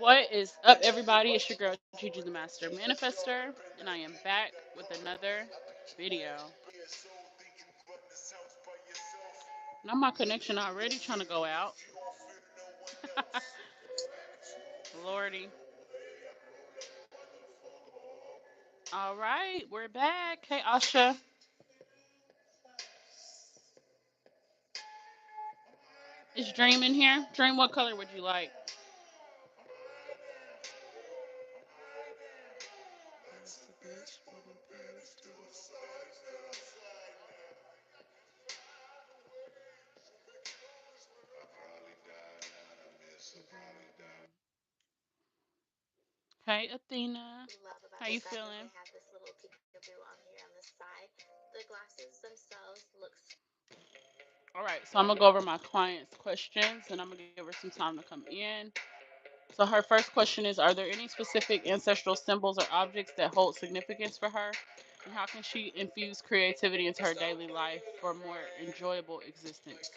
What is up, everybody? It's your girl, Gigi the Master Manifester, and I am back with another video. Now my connection already trying to go out. Lordy. All right, we're back. Hey, Asha. Is Dream in here? Dream, what color would you like? Hey, Athena. How you feeling? All right, so I'm gonna go over my client's questions, and I'm gonna give her some time to come in. So her first question is: are there any specific ancestral symbols or objects that hold significance for her, and how can she infuse creativity into her daily life for a more enjoyable existence?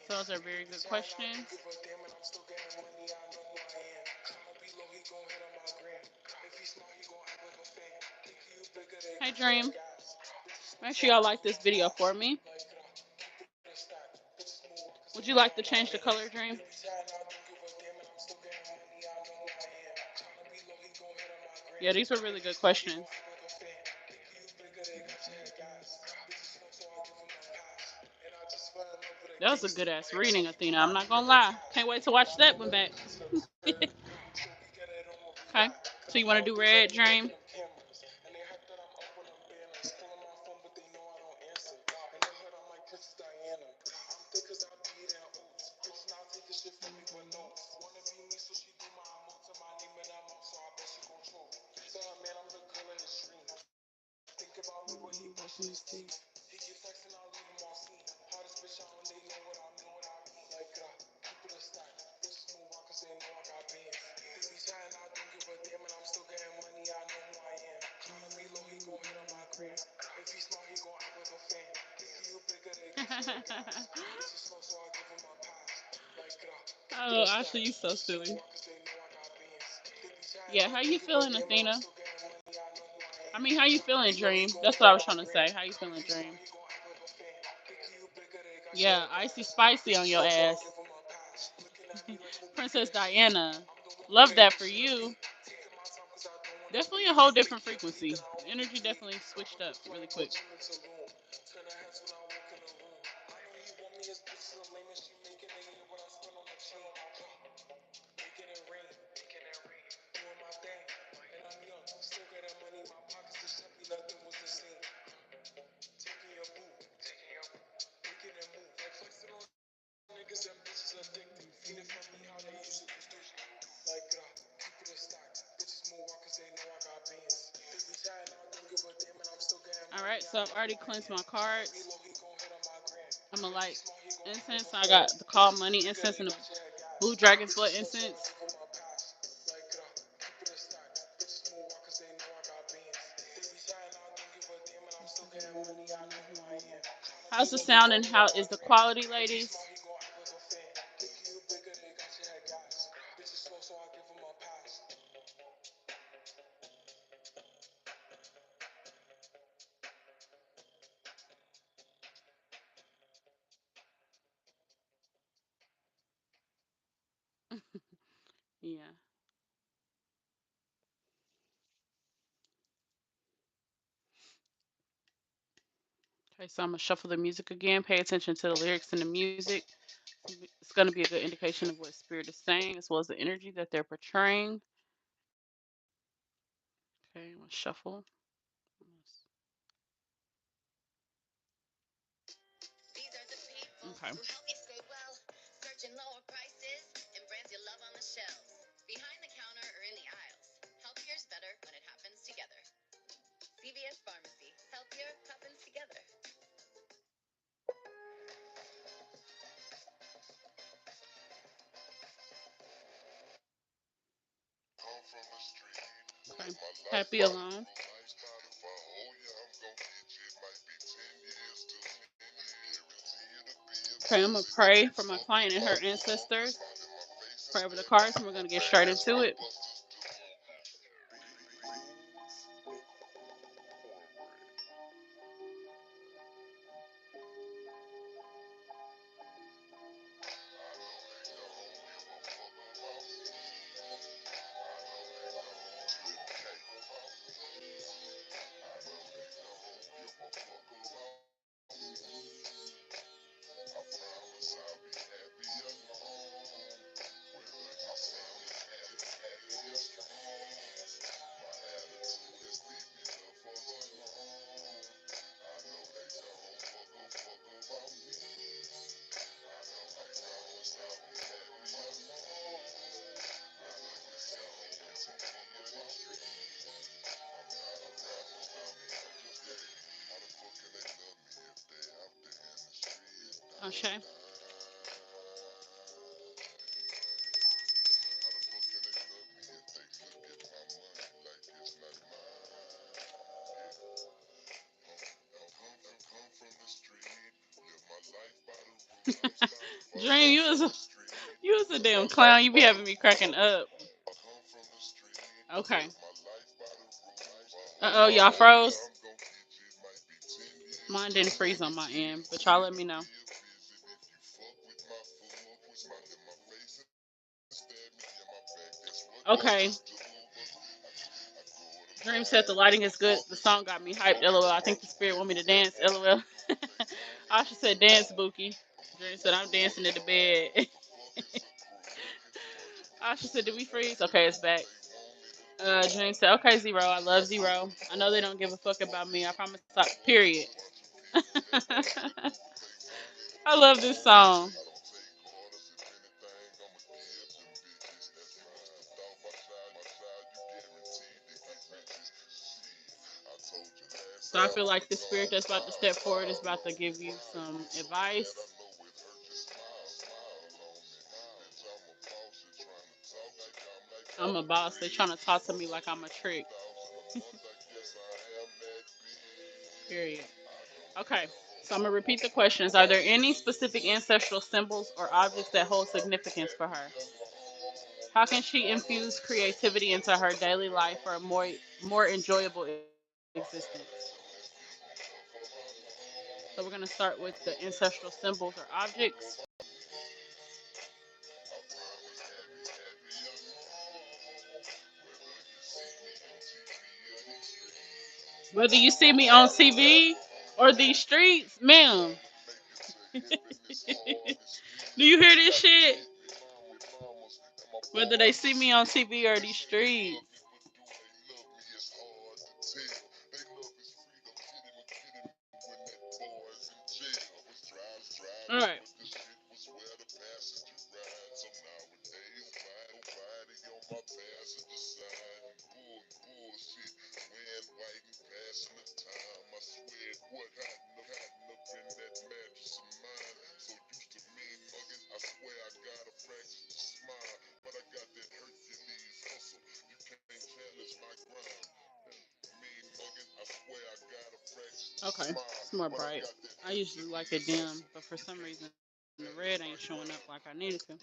So those are very good questions. Hey, Dream. Make sure y'all like this video for me. Would you like to change the color, Dream? Yeah, these were really good questions. That was a good ass reading, Athena. I'm not gonna lie. Can't wait to watch that one back. Okay. So you want to do red, Dream? Oh, Ashley, you so silly. Yeah, how you feeling, Athena? I mean, how you feeling, Dream? That's what I was trying to say. How you feeling, Dream? Yeah, icy spicy on your ass. Princess Diana. Love that for you. Definitely a whole different frequency. Energy definitely switched up really quick. All right, so I've already cleansed my cards. I'm gonna light incense. I got the Call Money incense and the Blue Dragon's Blood incense. How's the sound and how is the quality, ladies? Yeah. Okay, so I'm gonna shuffle the music again. Pay attention to the lyrics and the music. It's gonna be a good indication of what spirit is saying, as well as the energy that they're portraying. Okay, I'm gonna shuffle. Okay. Okay. Happy alone. Okay, I'm gonna pray for my client and her ancestors. pray over the cards, and we're gonna get straight into it. Okay. Dream, you was a damn clown. You be having me cracking up. Okay. Uh oh, y'all froze. Mine didn't freeze on my end, but y'all let me know. Okay. Dream said the lighting is good. The song got me hyped. LOL. I think the spirit want me to dance. LOL. Asha said dance, Bookie. Dream said I'm dancing in the bed. Asha said, did we freeze? Okay, it's back. Dream said, okay, Zero. I love Zero. I know they don't give a fuck about me. I promise. Period. I love this song. So I feel like the spirit that's about to step forward is about to give you some advice. I'm a boss. They trying to talk to me like I'm a trick. Period. Okay. So I'm gonna repeat the questions. Are there any specific ancestral symbols or objects that hold significance for her? How can she infuse creativity into her daily life for a more enjoyable existence? So we're gonna start with the ancestral symbols or objects. Whether you see me on TV or these streets, ma'am. Do you hear this shit? Whether they see me on TV or these streets. All right. Okay, it's more bright. I usually like it dim, but for some reason the red ain't showing up like I needed to.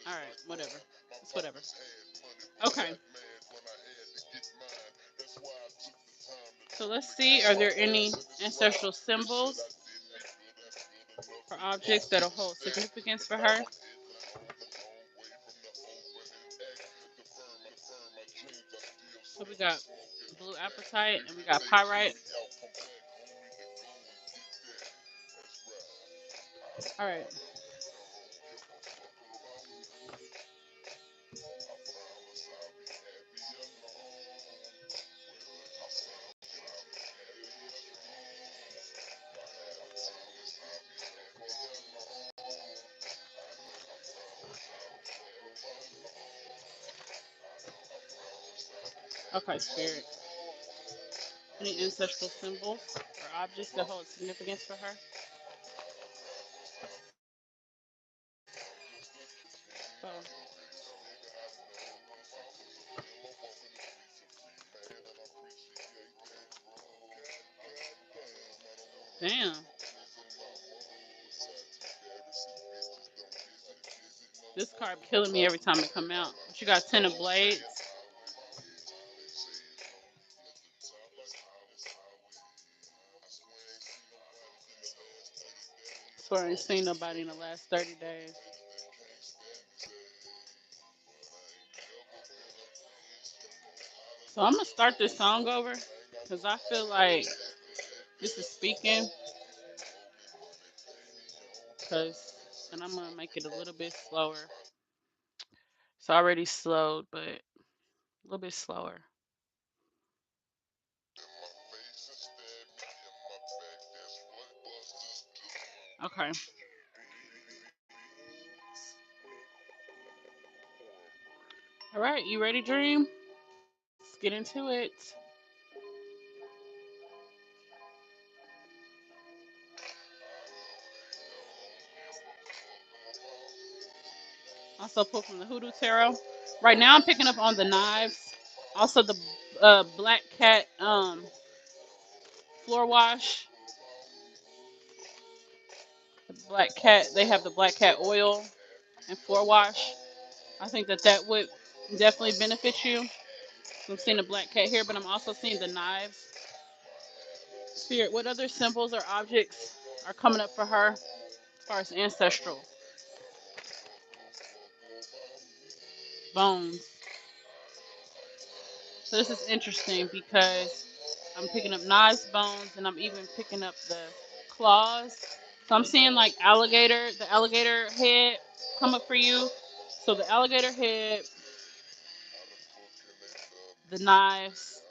All right, whatever. It's whatever. Okay, so let's see. Are there any ancestral symbols or objects that'll hold significance for her? So we got blue apatite and we got pyrite. All right. Okay, spirit. Any ancestral symbols or objects that hold significance for her? So, damn. This card killing me every time it come out. But you got 10 of blades. Swear I ain't seen nobody in the last 30 days. So I'm gonna start this song over because I feel like this is speaking. Cause, and I'm gonna make it a little bit slower. It's already slowed, but a little bit slower. Okay. All right. You ready, Dream? Let's get into it. Also pull from the Hoodoo Tarot. Right now, I'm picking up on the knives. Also the Black Cat floor wash. The Black Cat. They have the Black Cat oil and floor wash. I think that that would definitely benefit you. I'm seeing the Black Cat here, but I'm also seeing the knives. Spirit, what other symbols or objects are coming up for her as far as ancestral? Bones. So this is interesting because I'm picking up knives, bones, and I'm even picking up the claws. So I'm seeing like the alligator head come up for you. So the alligator head, the knives,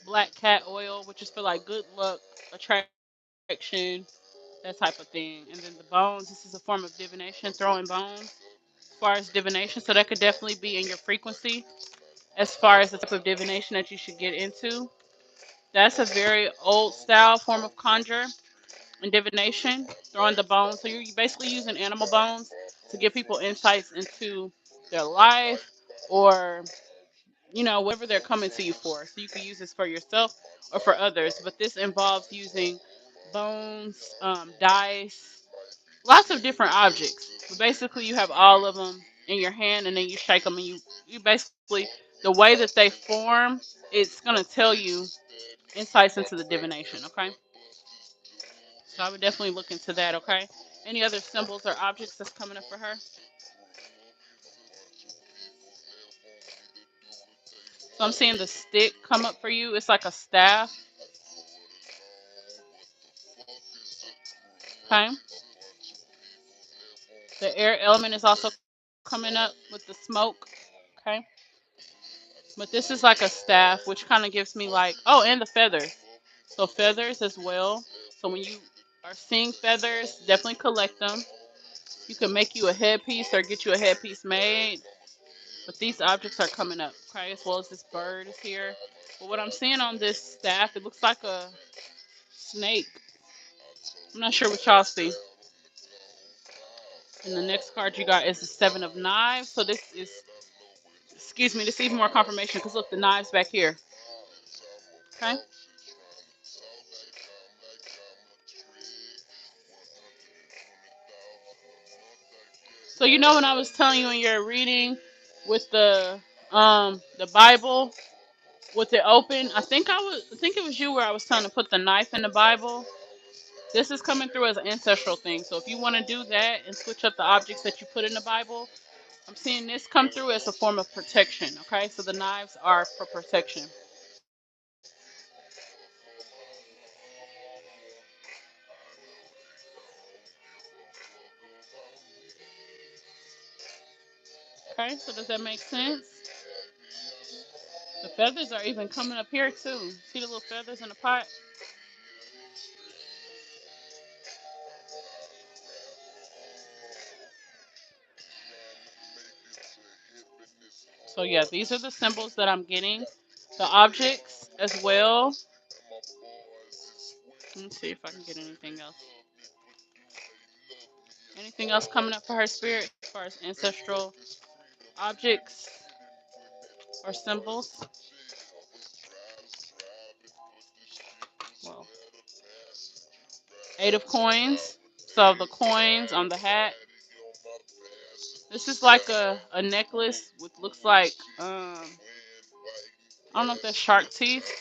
black cat oil, which is for like good luck, attraction, that type of thing. And then the bones, this is a form of divination, throwing bones as far as divination. So that could definitely be in your frequency as far as the type of divination that you should get into. That's a very old style form of conjure and divination, throwing the bones. So you're basically using animal bones to give people insights into their life or, whatever they're coming to you for. So you can use this for yourself or for others. But this involves using bones, dice, lots of different objects. But basically, you have all of them in your hand, and then you shake them, and you basically the way that they form, it's gonna tell you insights into the divination. Okay, so I would definitely look into that. Okay, any other symbols or objects that's coming up for her? So I'm seeing the stick come up for you. It's like a staff. Okay, the air element is also coming up with the smoke. Okay, but this is like a staff, which kind of gives me like, oh, and the feathers. So feathers as well. So when you are seeing feathers, definitely collect them. You can make you a headpiece or get you a headpiece made. But these objects are coming up, okay? As well as this bird is here. But what I'm seeing on this staff, it looks like a snake. I'm not sure what y'all see. And the next card you got is the Seven of Knives. So this is, excuse me, this is even more confirmation because look, the knives back here. Okay? So you know when I was telling you in your reading with the Bible with it open, I think it was you where I was telling to put the knife in the Bible. This is coming through as an ancestral thing. So if you want to do that and switch up the objects that you put in the Bible, I'm seeing this come through as a form of protection. Okay, so the knives are for protection. Okay, so does that make sense? The feathers are even coming up here too. See the little feathers in the pot? So yeah, these are the symbols that I'm getting. The objects as well. Let me see if I can get anything else. Anything else coming up for her spirit as far as ancestral objects or symbols? Well, Eight of coins. So the coins on the hat. This is like a necklace with looks like I don't know if that's shark teeth.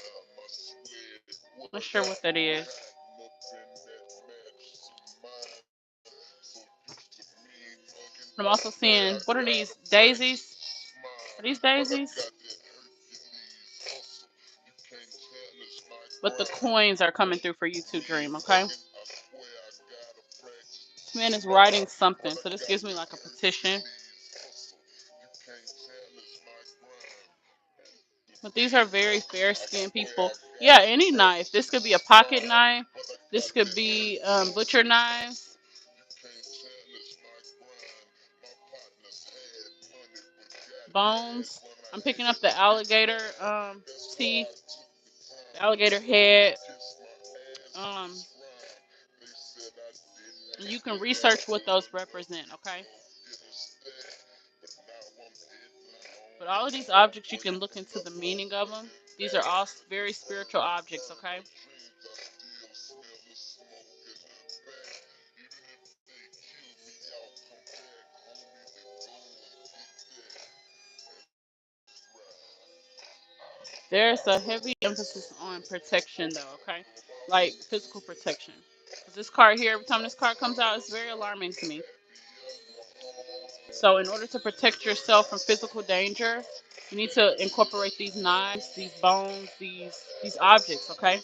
Not sure what that is. I'm also seeing what are these daisies? Are these daisies? But the coins are coming through for you too, Dream. Okay. This man is writing something, so this gives me like a petition. But these are very fair skinned people. Yeah, any knife. This could be a pocket knife. This could be butcher knives. Bones. I'm picking up the alligator teeth, the alligator head. Um, you can research what those represent, okay? But all of these objects, you can look into the meaning of them. These are all very spiritual objects, okay? There's a heavy emphasis on protection, though, okay? Like physical protection. 'Cause this card here, every time this card comes out, it's very alarming to me. So, in order to protect yourself from physical danger, you need to incorporate these knives, these bones, these objects, okay?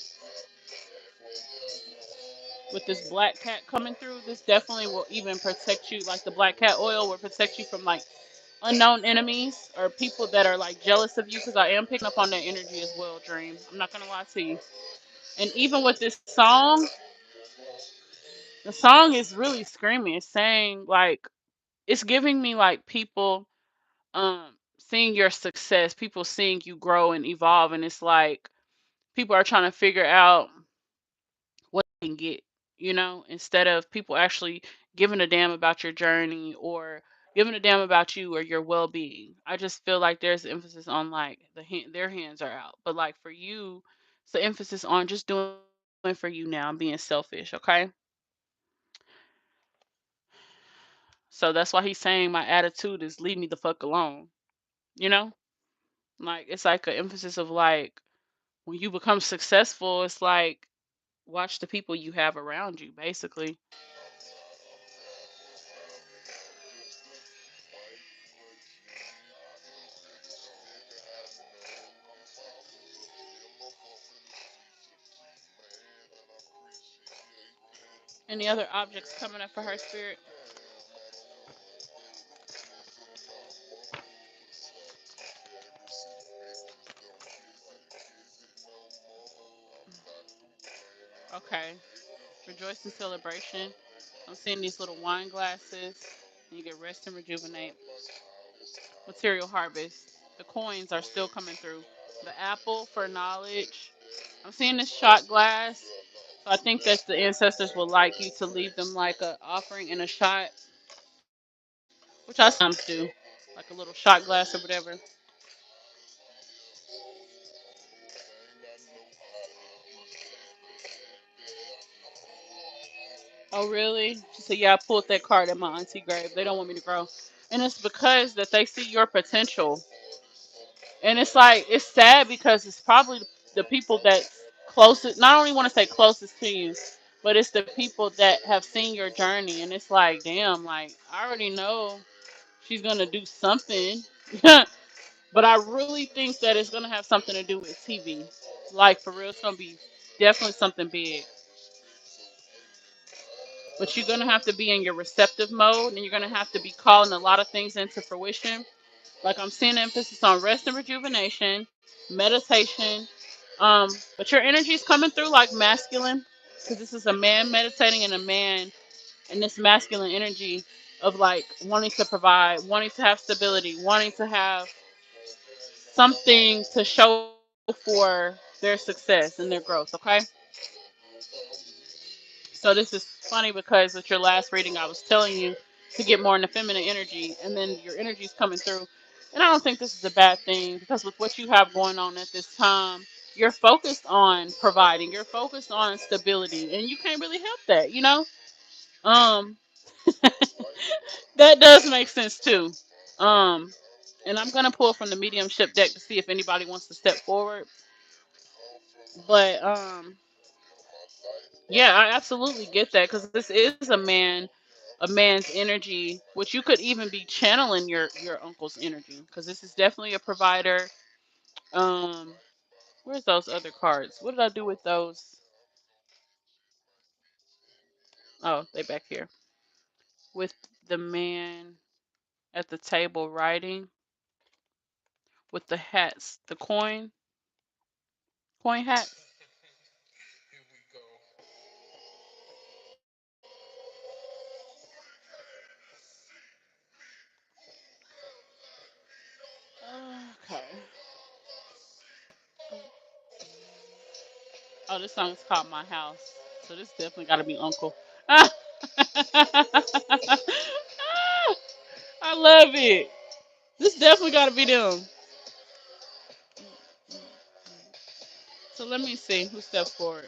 With this black cat coming through, this definitely will even protect you. Like the black cat oil will protect you from like unknown enemies or people that are like jealous of you. Because I am picking up on that energy as well, Dream. I'm not gonna lie to you. And even with this song, the song is really screaming. It's saying like it's giving me like people seeing your success, people seeing you grow and evolve, and it's like people are trying to figure out what they can get, instead of people actually giving a damn about your journey or giving a damn about you or your well-being. I just feel like there's emphasis on like their hands are out, but like for you, it's the emphasis on just doing for you now and being selfish, okay? So that's why he's saying my attitude is leave me the fuck alone, you know? Like it's like an emphasis of like when you become successful, it's like watch the people you have around you, basically. Any other objects coming up for her spirit? Okay. Rejoice in celebration. I'm seeing these little wine glasses. And you get rest and rejuvenate. Material harvest. The coins are still coming through. The apple for knowledge. I'm seeing this shot glass. So I think that the ancestors would like you to leave them like a offering in a shot, which I sometimes do, like a little shot glass or whatever. Oh, really? She said, yeah, I pulled that card at my auntie grave. They don't want me to grow. And it's because that they see your potential. And it's like, it's sad because it's probably the people that's closest, not only want to say closest to you, but it's the people that have seen your journey. And it's like, damn, like, I already know she's going to do something. But I really think that it's going to have something to do with TV. Like, for real, it's going to be definitely something big. But you're going to have to be in your receptive mode and you're going to have to be calling a lot of things into fruition. Like I'm seeing emphasis on rest and rejuvenation, meditation. But your energy is coming through like masculine because this is a man meditating and a man and this masculine energy of like wanting to provide, wanting to have stability, wanting to have something to show for their success and their growth, okay? So this is funny because with your last reading, I was telling you to get more in the feminine energy, and then your energy is coming through. And I don't think this is a bad thing because with what you have going on at this time, you're focused on providing, you're focused on stability, and you can't really help that, you know. Um, That does make sense too. Um, and I'm gonna pull from the mediumship deck to see if anybody wants to step forward. But yeah, I absolutely get that because this is a man's energy, which you could even be channeling your uncle's energy because this is definitely a provider. Um, where's those other cards? What did I do with those? Oh, they back here with the man at the table writing with the hats, the coin hat. Okay. Oh, this song's called My House. So this definitely got to be Uncle. I love it. This definitely got to be them. So let me see who stepped forward.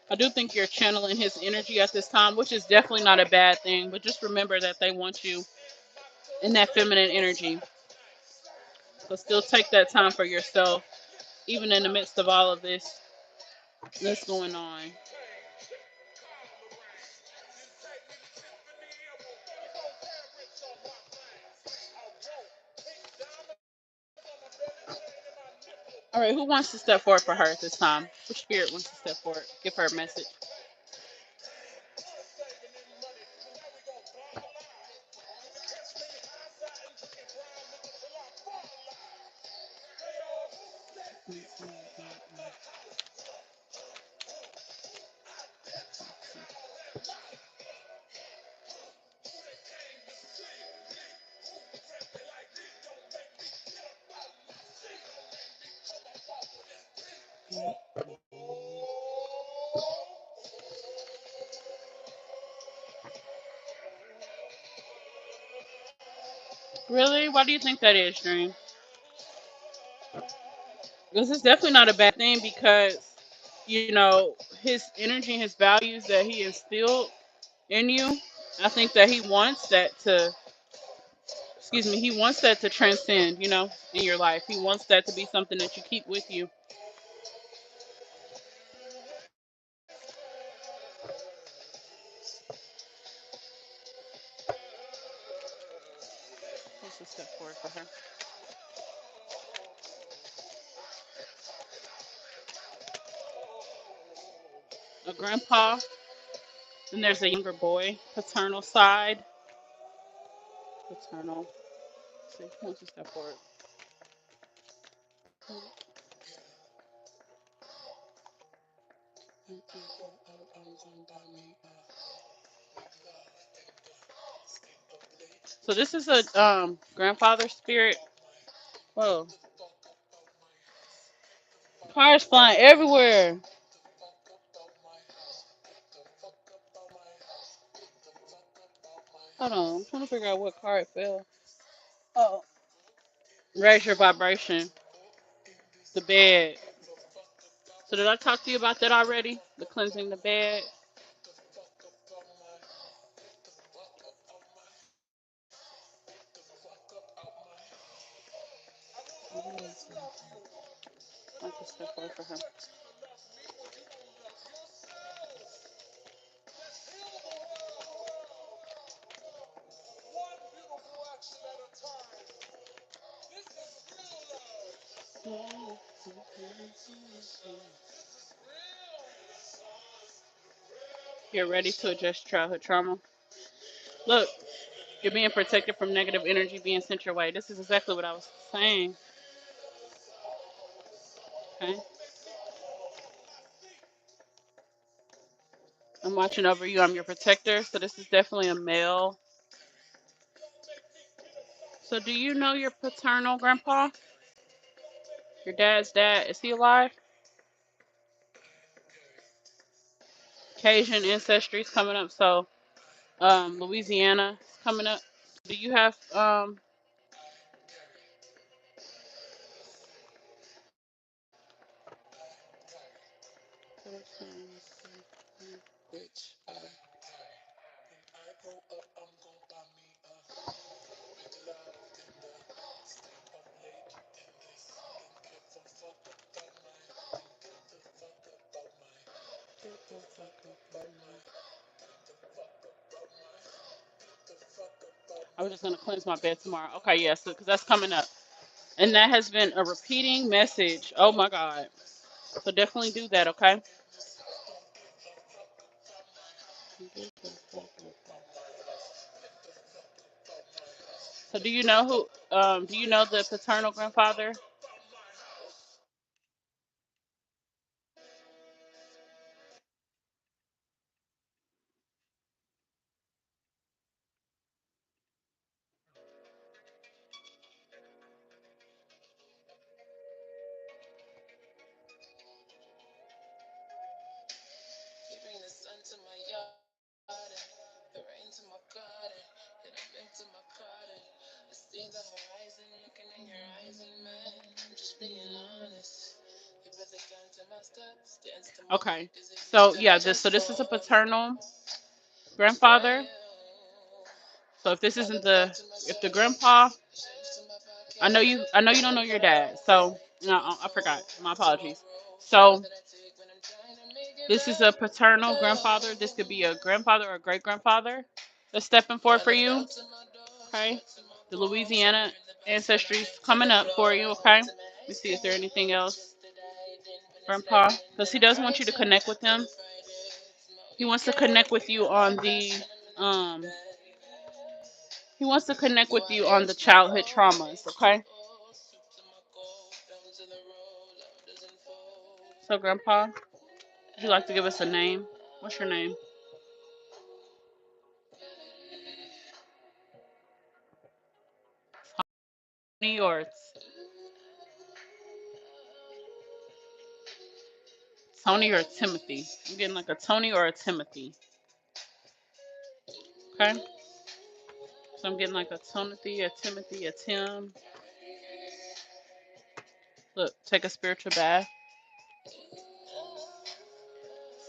I do think you're channeling his energy at this time, which is definitely not a bad thing. But just remember that they want you in that feminine energy. So still take that time for yourself, even in the midst of all of this that's going on. All right, who wants to step forward for her at this time? Which spirit wants to step forward? Give her a message. Really? Why do you think that is, Dream? This is definitely not a bad thing because, his energy and his values that he instilled in you, I think that he wants that to, excuse me, he wants that to transcend, in your life. He wants that to be something that you keep with you. Let's just step forward for her. A grandpa, then there's a younger boy, paternal side, paternal. See, who wants to step forward? So this is a grandfather spirit. Whoa, cars flying everywhere. Hold on, I'm trying to figure out what card fell. Oh, raise your vibration. The bed. So did I talk to you about that already? The cleansing the bed. I can step over for her. You're ready to address childhood trauma. Look, you're being protected from negative energy being sent your way. This is exactly what I was saying. Okay. I'm watching over you. I'm your protector. So this is definitely a male. So do you know your paternal grandpa? Your dad's dad? Is he alive? Cajun ancestry is coming up. So Louisiana is coming up. Do you have I was just gonna cleanse my bed tomorrow. Okay, yes, because that's coming up. And that has been a repeating message. Oh my God. So definitely do that, okay? So do you know who do you know the paternal grandfather? Okay. So yeah, this is a paternal grandfather. So if this isn't the if the grandpa, I know you don't know your dad. So no, I forgot. My apologies. So this is a paternal grandfather. This could be a grandfather or a great grandfather that's stepping forward for you. Okay. The Louisiana ancestry is coming up for you. Okay. Let me see. Is there anything else, Grandpa? Because he does want you to connect with him. He wants to connect with you on the um. He wants to connect with you on the childhood traumas. Okay. So, Grandpa, would you like to give us a name? What's your name? Tony or Tony or Timothy? I'm getting like a Tony or a Timothy. Okay. So I'm getting like a Timothy, a Timothy, a Tim. Look, take a spiritual bath.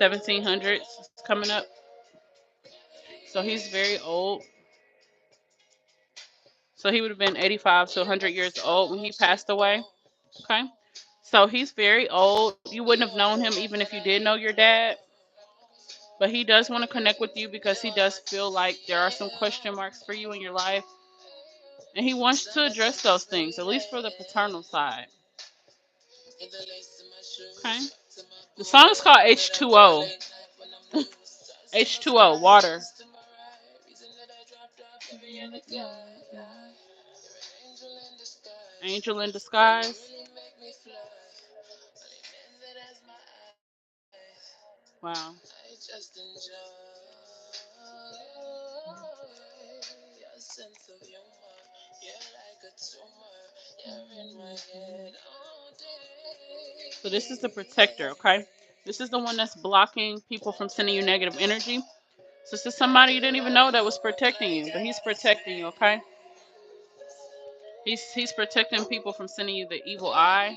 1700s is coming up. So he's very old. So he would have been 85 to 100 years old when he passed away. Okay. So he's very old. You wouldn't have known him even if you did know your dad. But he does want to connect with you because he does feel like there are some question marks for you in your life. And he wants to address those things, at least for the paternal side. Okay. The song is called H2O. H2O, water. Angel in disguise. Wow. So this is the protector, okay? This is the one that's blocking people from sending you negative energy. So this is somebody you didn't even know that was protecting you, but he's protecting you, okay? He's protecting people from sending you the evil eye.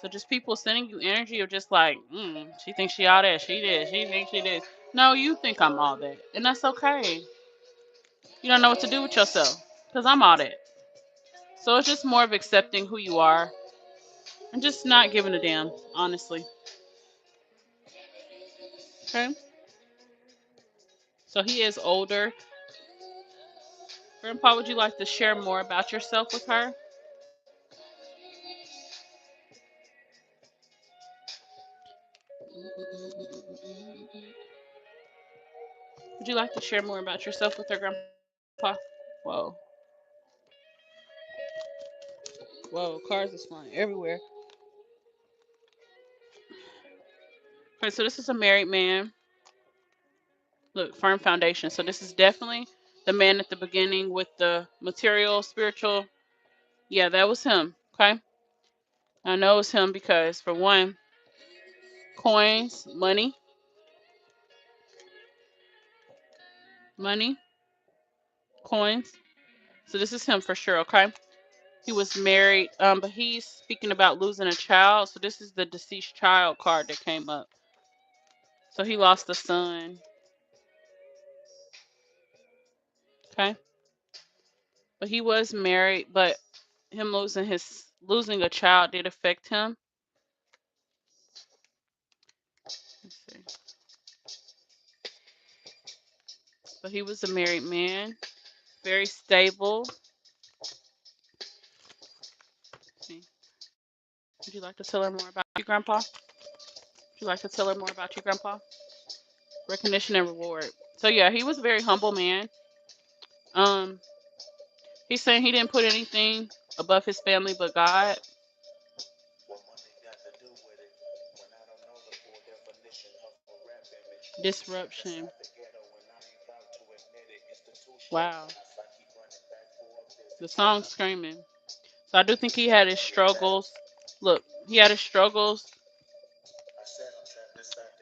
So just people sending you energy of just like, she thinks she all that, she did, she thinks she did. No, you think I'm all that, and that's okay. You don't know what to do with yourself, because I'm all that. So it's just more of accepting who you are and just not giving a damn, honestly. Okay? So he is older. Grandpa, would you like to share more about yourself with her? Would you like to share more about yourself with her, Grandpa? Whoa. Whoa, cars is flying everywhere. Okay, so this is a married man. Look, firm foundation. So this is definitely the man at the beginning with the material, spiritual. Yeah, that was him. Okay. I know it's him because, for one, coins, money, coins. So this is him for sure, okay? He was married, but he's speaking about losing a child. So this is the deceased child card that came up. So he lost a son, okay? But he was married, but him losing a child did affect him. Let's see. But he was a married man, very stable. Let's see. Would you like to tell her more about you, Grandpa? Would you like to tell her more about you, Grandpa? Recognition and reward. So yeah, he was a very humble man. Um, he's saying he didn't put anything above his family but God. Disruption. Wow. The song screaming. So I do think he had his struggles. Look, he had his struggles.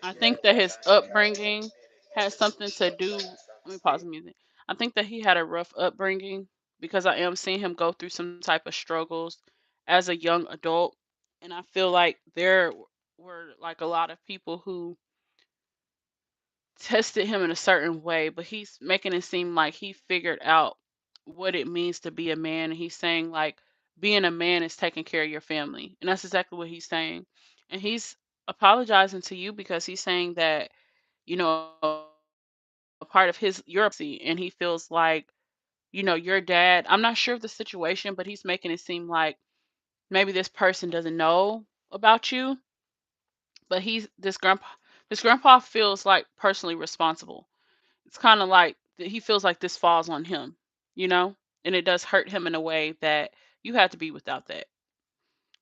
I think that his upbringing has something to do. Let me pause the music. I think that he had a rough upbringing because I am seeing him go through some type of struggles as a young adult. And I feel like there were like a lot of people who tested him in a certain way, but he's making it seem like he figured out what it means to be a man. And he's saying like being a man is taking care of your family. And that's exactly what he's saying. And he's apologizing to you because he's saying that, a part of his your and he feels like, your dad, I'm not sure of the situation, but he's making it seem like maybe this person doesn't know about you, but this grandpa feels like personally responsible. It's kind of like he feels like this falls on him, you know, and it does hurt him in a way that you had to be without that.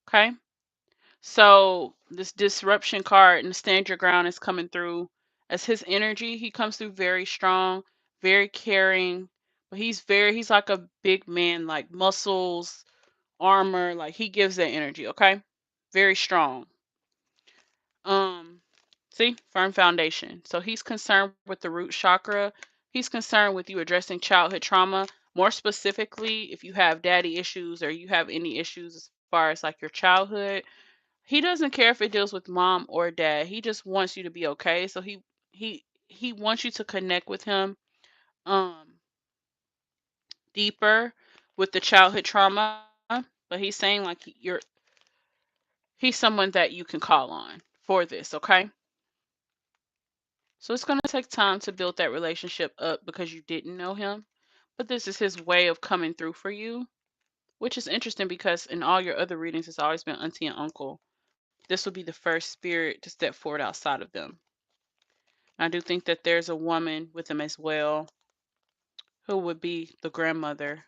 Okay. So this disruption card and stand your ground is coming through as his energy. He comes through very strong, very caring, but he's like a big man, like muscles, armor, like he gives that energy, okay? Very strong. Um, See, firm foundation. So he's concerned with the root chakra. He's concerned with you addressing childhood trauma. More specifically, if you have daddy issues or you have any issues as far as like your childhood, he doesn't care if it deals with mom or dad. He just wants you to be okay. So he wants you to connect with him deeper with the childhood trauma. But he's saying like he's someone that you can call on for this, okay? So it's going to take time to build that relationship up because you didn't know him. But this is his way of coming through for you, which is interesting because in all your other readings, it's always been auntie and uncle. This will be the first spirit to step forward outside of them. I do think that there's a woman with him as well who would be the grandmother.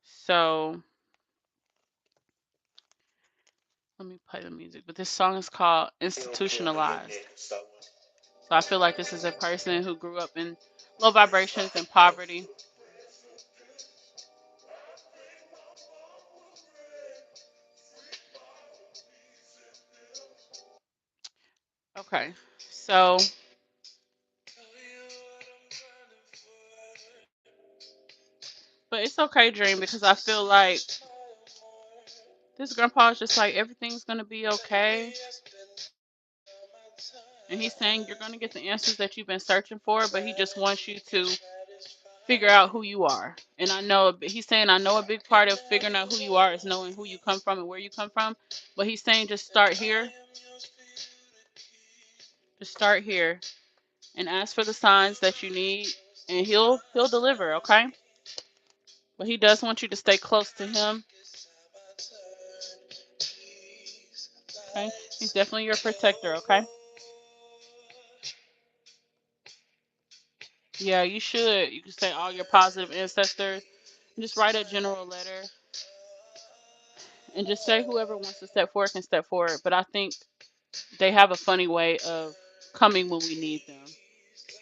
So let me play the music. But this song is called Institutionalized. So I feel like this is a person who grew up in low vibrations and poverty. Okay. So but it's okay, Dream, because I feel like this grandpa is just like everything's gonna be okay. And he's saying you're gonna get the answers that you've been searching for, but he just wants you to figure out who you are. And he's saying I know a big part of figuring out who you are is knowing who you come from and where you come from. But he's saying just start here. Just start here and ask for the signs that you need, and he'll deliver. Okay. But he does want you to stay close to him. Okay. He's definitely your protector. Okay. Yeah, you should. You can say all your positive ancestors and just write a general letter and just say whoever wants to step forward can step forward. But I think they have a funny way of coming when we need them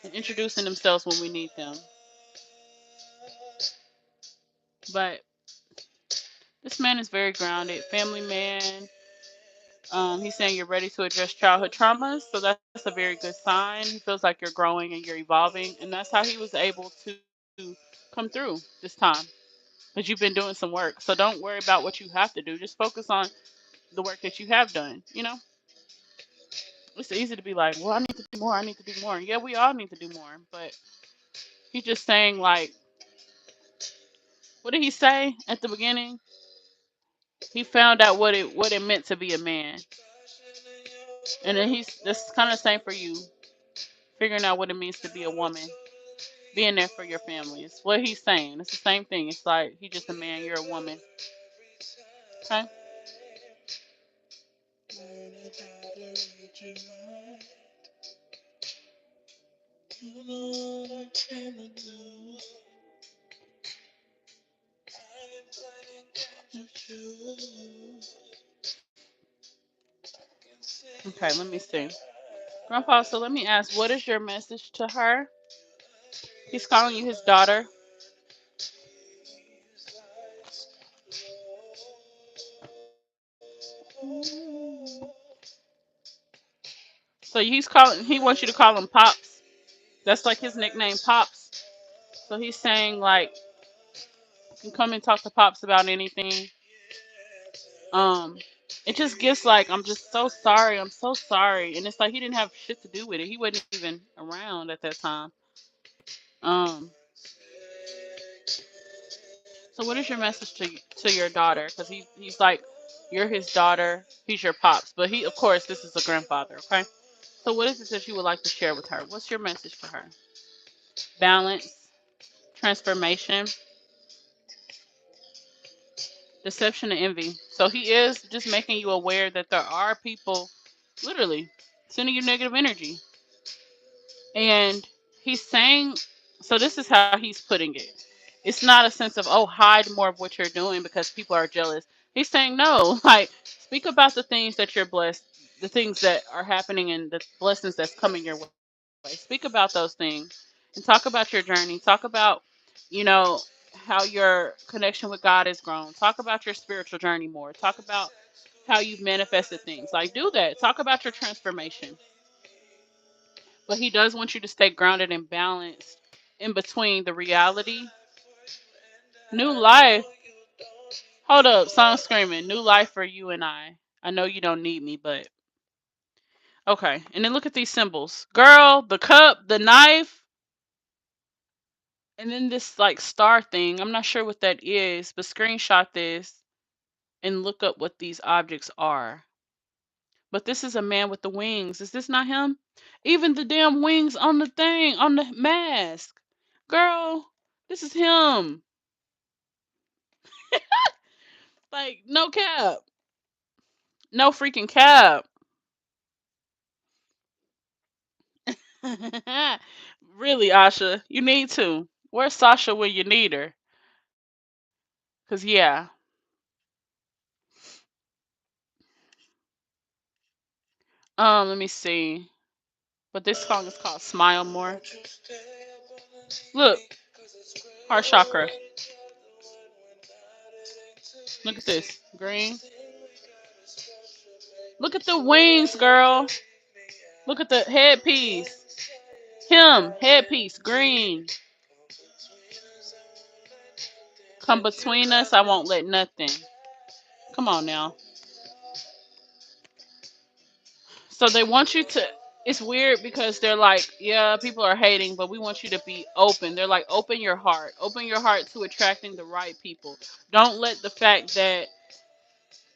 and introducing themselves when we need them. But this man is very grounded, family man. He's saying you're ready to address childhood traumas, so that's a very good sign. He feels like you're growing and you're evolving, and that's how he was able to come through this time because you've been doing some work. So don't worry about what you have to do. Just focus on the work that you have done. It's easy to be like, well, I need to do more. I need to do more. Yeah, we all need to do more. But he's just saying, like, what did he say at the beginning? He found out what it meant to be a man, and then he's this kind of same for you, figuring out what it means to be a woman, being there for your family. It's what he's saying. It's the same thing. It's like he's just a man, you're a woman. Okay. Okay, let me see. Grandpa, so let me ask, what is your message to her? He's calling you his daughter. So he wants you to call him Pops. That's like his nickname, Pops. So he's saying like you can come and talk to Pops about anything. Um it just gets like I'm just so sorry, I'm so sorry. And it's like he didn't have shit to do with it. He wasn't even around at that time. Um so what is your message to your daughter? Because he's like you're his daughter, he's your pops, but he of course this is a grandfather, okay? So what is it that you would like to share with her? What's your message to her? Balance, transformation, deception, and envy. So he is just making you aware that there are people literally sending you negative energy. And he's saying, so this is how he's putting it. It's not a sense of, oh, hide more of what you're doing because people are jealous. He's saying, no, like, speak about the things that you're blessed, the things that are happening and the blessings that's coming your way. Speak about those things and talk about your journey. Talk about, you know, how your connection with God has grown. Talk about your spiritual journey more. Talk about how you've manifested things. Like, do that. Talk about your transformation. But he does want you to stay grounded and balanced in between the reality. New life. Hold up, song screaming. New life for you and I. I know you don't need me, but okay. And then look at these symbols. Girl, the cup, the knife, and then this like star thing. I'm not sure what that is, but screenshot this and look up what these objects are. But this is a man with the wings. Is this not him? Even the damn wings on the thing, on the mask. Girl, this is him. Like, no cap. No freaking cap. Really, Asha, you need to. Where's Sasha when you need her? Cause yeah. Let me see. But this song is called Smile More. Look, heart chakra. Look at this. Green. Look at the wings, girl. Look at the headpiece. Him, headpiece, green. Come between us, I won't let nothing. Come on now. So they want you to. It's weird because they're like, yeah, people are hating, but we want you to be open. They're like, open your heart to attracting the right people. Don't let the fact that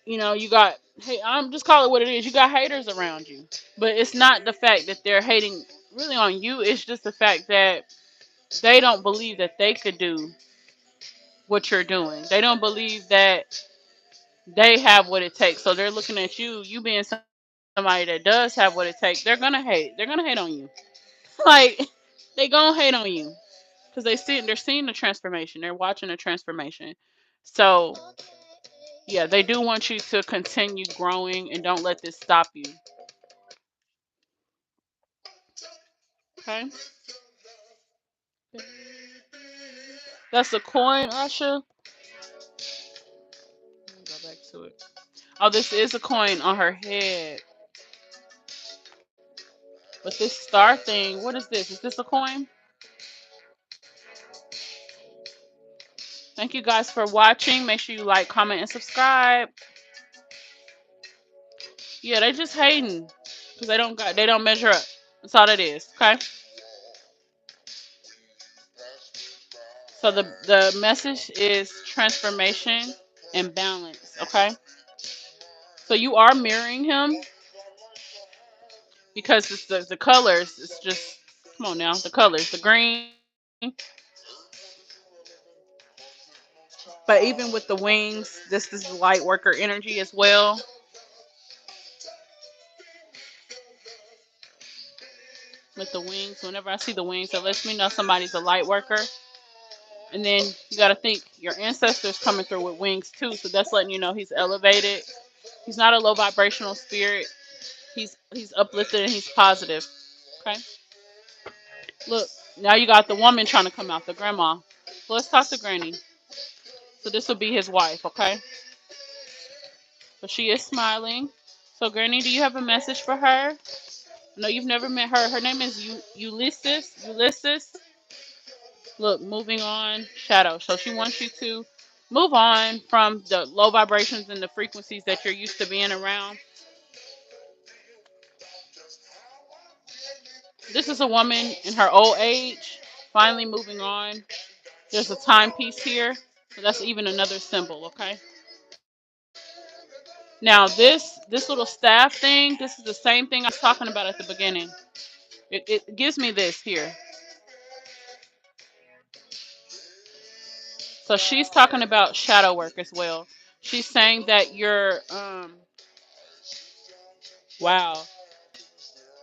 you got. Hey, I'm just call it what it is. You got haters around you, but it's not the fact that they're hating really on you. It's just the fact that they don't believe that they could do what you're doing. They don't believe that they have what it takes. So they're looking at you, you being somebody that does have what it takes. They're gonna hate. They're gonna hate on you. Like they gonna hate on you because they're seeing the transformation. They're watching the transformation. So yeah, they do want you to continue growing and don't let this stop you. Okay, that's a coin, Asha. Let me go back to it. Oh, this is a coin on her head. But this star thing, what is this? Is this a coin? Thank you guys for watching. Make sure you like, comment, and subscribe. Yeah, they just hating because they don't measure up. That's all it is. Okay. So the message is transformation and balance. Okay. So you are mirroring him because it's the colors. It's just come on now. The colors, the green. But even with the wings, this is light worker energy as well. With the wings, whenever I see the wings, it lets me know somebody's a light worker. And then you got to think your ancestors coming through with wings too, so that's letting you know he's elevated. He's not a low vibrational spirit. He's uplifted and he's positive. Okay. Look, now you got the woman trying to come out, the grandma. So let's talk to Granny. So this will be his wife. Okay. So she is smiling. So Granny, do you have a message for her? No, you've never met her. Her name is Ulysses. Ulysses. Look, moving on, shadow. So she wants you to move on from the low vibrations and the frequencies that you're used to being around. This is a woman in her old age, finally moving on. There's a timepiece here. So that's even another symbol, okay? Now this little staff thing, this is the same thing I was talking about at the beginning. It gives me this here. So she's talking about shadow work as well. She's saying that you're wow.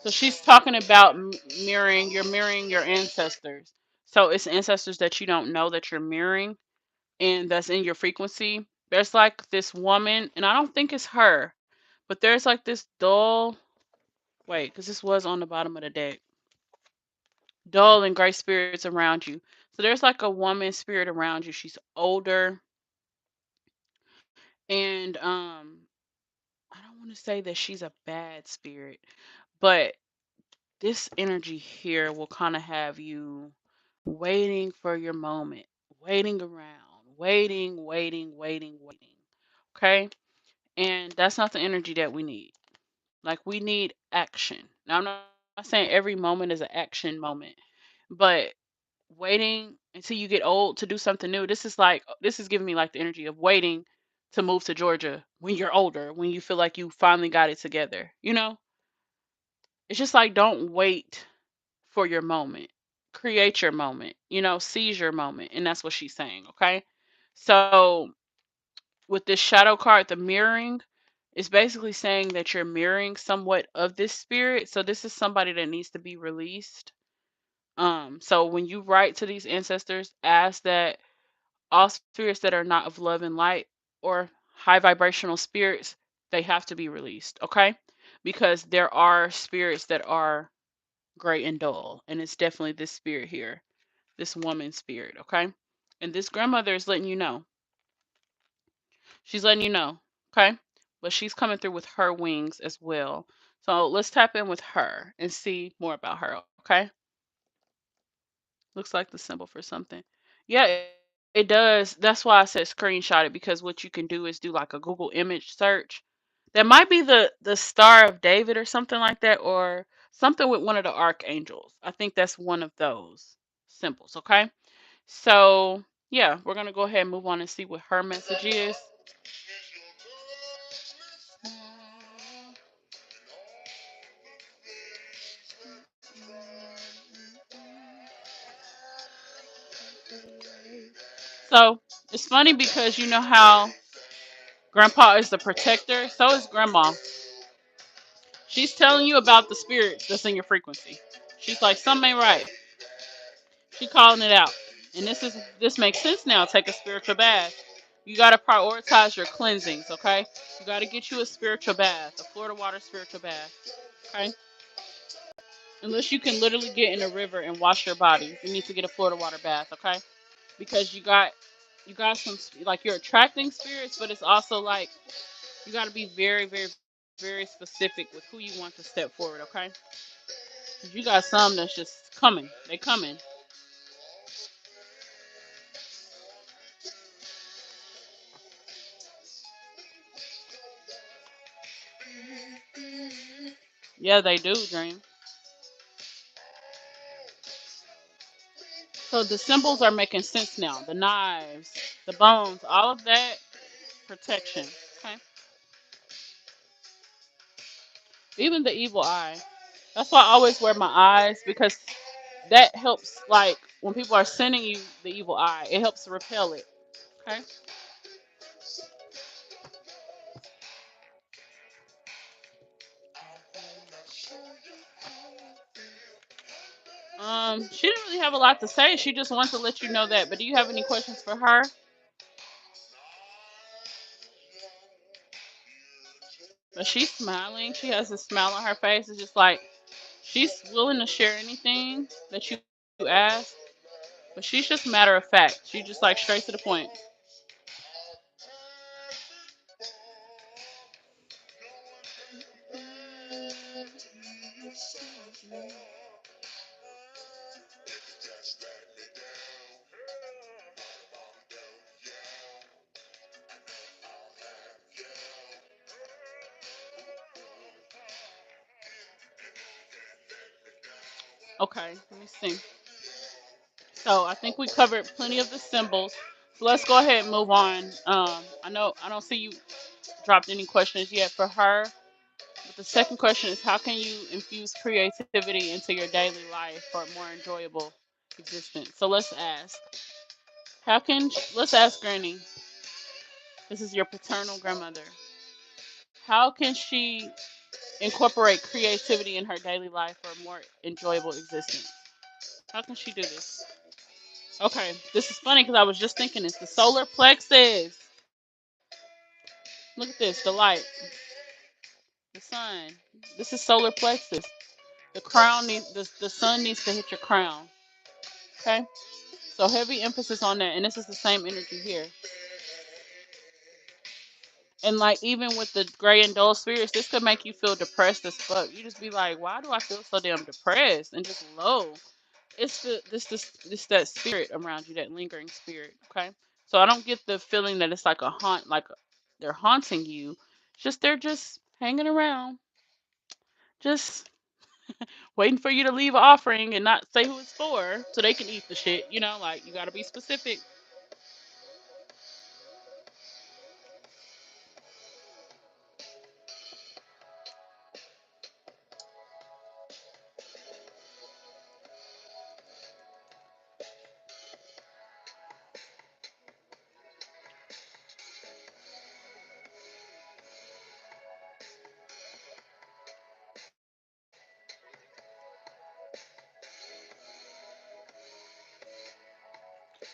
So she's talking about mirroring your ancestors. So it's ancestors that you don't know that you're mirroring and that's in your frequency. There's like this woman, and I don't think it's her, but there's like this dull, wait, because this was on the bottom of the deck. Dull and gray spirits around you. So there's like a woman spirit around you. She's older, and I don't want to say that she's a bad spirit, but this energy here will kind of have you waiting for your moment, waiting around, waiting. Okay? And that's not the energy that we need. Like, we need action. Now, I'm not saying every moment is an action moment, but waiting until you get old to do something new. This is giving me like the energy of waiting to move to Georgia when you're older, when you feel like you finally got it together. It's just like don't wait for your moment. Create your moment, seize your moment. And that's what she's saying, okay? So with this shadow card, the mirroring, is basically saying that you're mirroring somewhat of this spirit. So this is somebody that needs to be released. So when you write to these ancestors, ask that all spirits that are not of love and light or high vibrational spirits, they have to be released, okay? Because there are spirits that are gray and dull, and it's definitely this spirit here, this woman spirit, okay? And this grandmother is letting you know. She's letting you know, okay? But she's coming through with her wings as well. So let's tap in with her and see more about her, okay? Looks like the symbol for something. Yeah, it does. That's why I said screenshot it, because what you can do is do like a Google image search. That might be the Star of David or something like that, or something with one of the archangels. I think that's one of those symbols, okay? So, yeah, we're going to go ahead and move on and see what her message is. So, it's funny because you know how grandpa is the protector, so is grandma. She's telling you about the spirits that's in your frequency. She's like, something ain't right. She calling it out. And this makes sense now. Take a spiritual bath. You got to prioritize your cleansings, okay? You got to get you a spiritual bath, a Florida water spiritual bath, okay? Unless you can literally get in a river and wash your body, you need to get a Florida water bath, okay? Because you got some, like, you're attracting spirits, but it's also like you got to be very, very, very specific with who you want to step forward, okay? 'Cause you got some that's just coming. They coming. Yeah, they do, Dream. So the symbols are making sense now. The knives, the bones, all of that protection. Okay. Even the evil eye. That's why I always wear my eyes because that helps. Like when people are sending you the evil eye, it helps repel it. Okay. She didn't really have a lot to say. She just wants to let you know that. But do you have any questions for her? But she's smiling. She has a smile on her face. It's just like she's willing to share anything that you ask. But she's just matter of fact. She just like straight to the point. Okay, let me see. So I think we covered plenty of the symbols. So let's go ahead and move on. I know I don't see you dropped any questions yet for her. But the second question is how can you infuse creativity into your daily life for a more enjoyable existence? So let's ask Granny. This is your paternal grandmother. How can she incorporate creativity in her daily life for a more enjoyable existence? How can she do this? Okay, this is funny because I was just thinking it's the solar plexus. Look at this, the light, the sun. This is solar plexus. The sun needs to hit your crown. Okay, so heavy emphasis on that, and this is the same energy here. And like even with the gray and dull spirits, this could make you feel depressed as fuck. You just be like, why do I feel so damn depressed and just low? It's this that spirit around you, that lingering spirit. Okay, so I don't get the feeling that it's like a haunt, like they're haunting you. It's just they're just hanging around, just waiting for you to leave an offering and not say who it's for, so they can eat the shit. You know, like you got to be specific.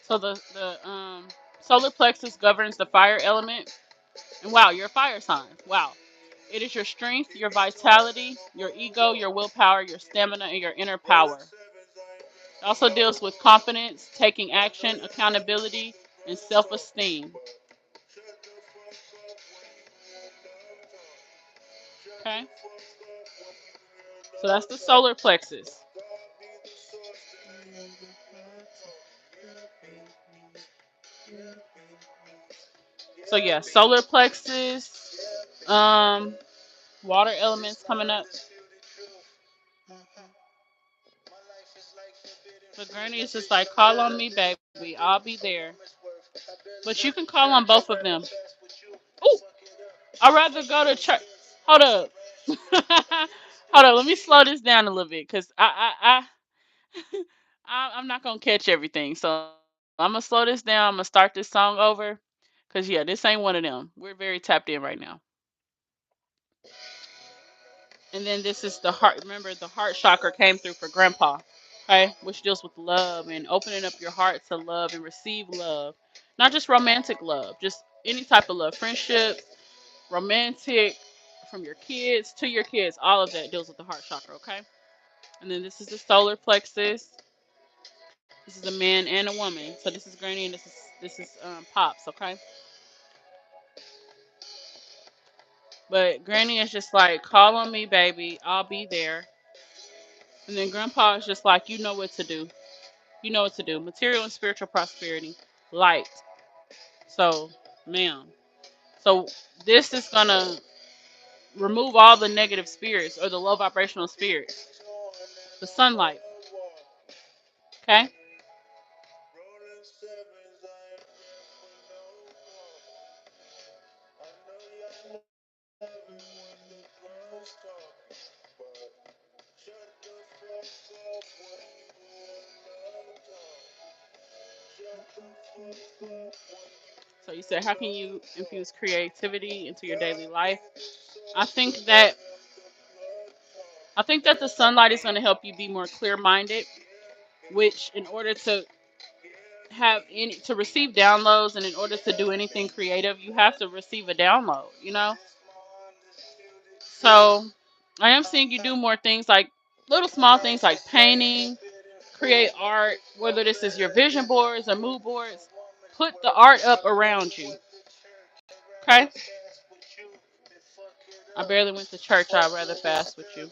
So the solar plexus governs the fire element. And wow, you're a fire sign. Wow. It is your strength, your vitality, your ego, your willpower, your stamina, and your inner power. It also deals with confidence, taking action, accountability, and self esteem. Okay? So that's the solar plexus. So yeah, solar plexus, water elements coming up. So Granny is just like, call on me, baby. I'll be there. But you can call on both of them. Ooh, I'd rather go to church. Hold up. Hold up. Let me slow this down a little bit because I'm not gonna catch everything. So I'm gonna slow this down. I'm gonna start this song over. Cause yeah, this ain't one of them. We're very tapped in right now. And then this is the heart. Remember, the heart chakra came through for Grandpa. Okay, which deals with love and opening up your heart to love and receive love, not just romantic love, just any type of love, friendship, romantic, from your kids to your kids. All of that deals with the heart chakra. Okay. And then this is the solar plexus. This is a man and a woman. So this is Granny and this is Pops. Okay. But Granny is just like, call on me, baby. I'll be there. And then Grandpa is just like, you know what to do. You know what to do. Material and spiritual prosperity. Light. So, ma'am. So this is gonna remove all the negative spirits or the low vibrational spirits. The sunlight. Okay? So you said, how can you infuse creativity into your daily life? I think that I think that the sunlight is going to help you be more clear-minded, which in order to to receive downloads and in order to do anything creative, you have to receive a download, you know? So I am seeing you do more things like little small things like painting, create art, whether this is your vision boards or mood boards. Put the art up around you. Okay? I barely went to church. I'd rather fast with you.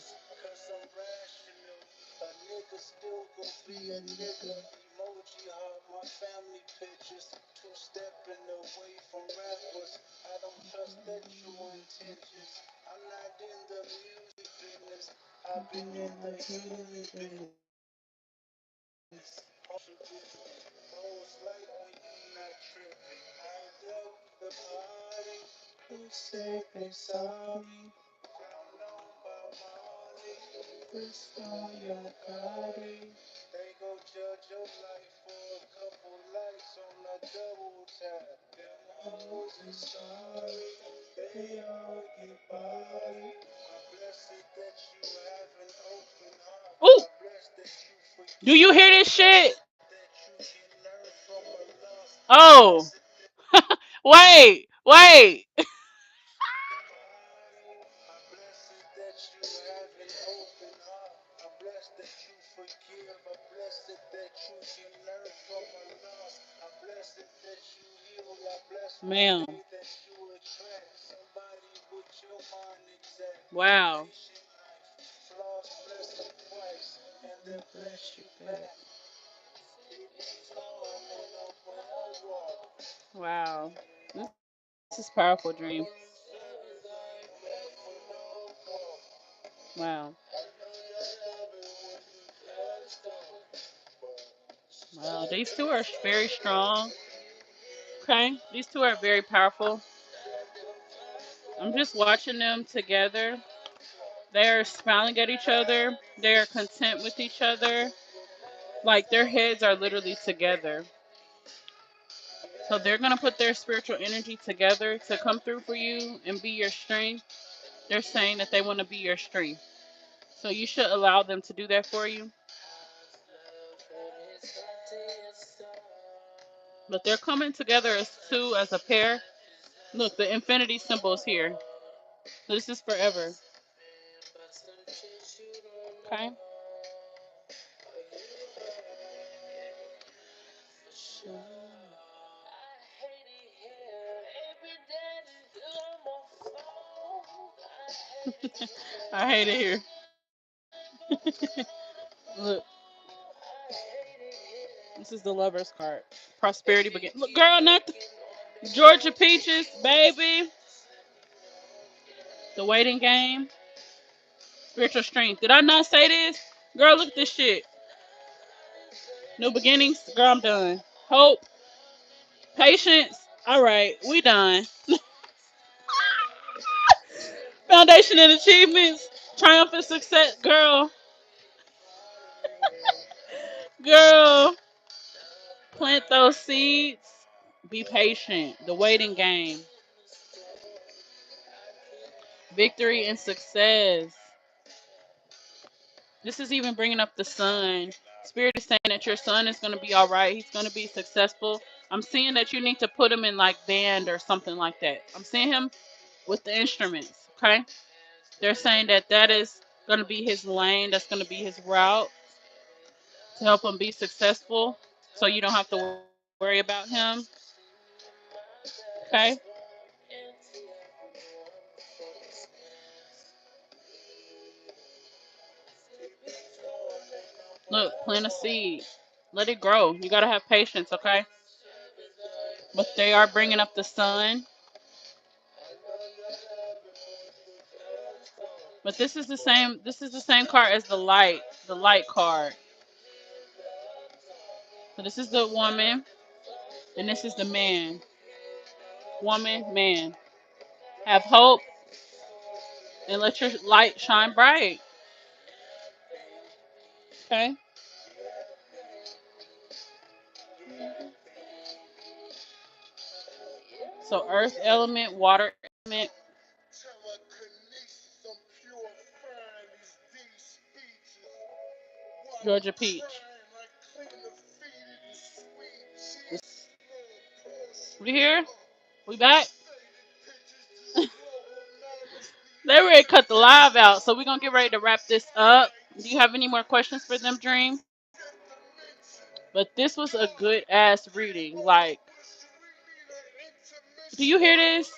Ooh, do you hear this shit? Oh, wait. Ma'am. Wow. Wow. This is powerful, Dream. Wow. Wow. These two are very strong. Okay. These two are very powerful. I'm just watching them together. They are smiling at each other. They are content with each other. Like their heads are literally together. So they're going to put their spiritual energy together to come through for you and be your strength. They're saying that they want to be your strength. So you should allow them to do that for you. But they're coming together as two, as a pair. Look, the infinity symbol is here. This is forever. Okay? I hate it here. Look, this is the lover's card. Prosperity begin. Look, girl, not the Georgia Peaches, baby. The waiting game. Spiritual strength. Did I not say this? Girl, look at this shit. New beginnings. Girl, I'm done. Hope. Patience. All right, we done. Foundation and achievements. Triumphant success. Girl. Plant those seeds. Be patient. The waiting game. Victory and success. This is even bringing up the sun. Spirit is saying that your son is going to be all right. He's going to be successful. I'm seeing that you need to put him in like band or something like that. I'm seeing him with the instruments. Okay. They're saying that that is going to be his lane. That's going to be his route to help him be successful. So you don't have to worry about him. Okay. Look, plant a seed. Let it grow. You got to have patience. Okay. But they are bringing up the sun. But this is the same. This is the same card as the light card. So this is the woman, and this is the man. Woman, man. Have hope and let your light shine bright. Okay. So earth element, water element, Georgia peach. We here? We back? They ready to cut the live out, so we're gonna get ready to wrap this up. Do you have any more questions for them, Dream? But this was a good ass reading. Like, do you hear this?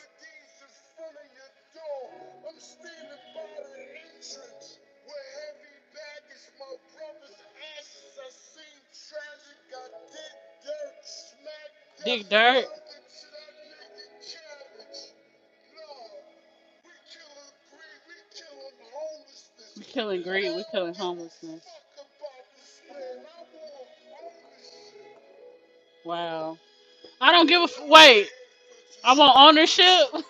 Dig dirt. We killing greed. We killing homelessness. Wow. I don't give a wait. I want ownership.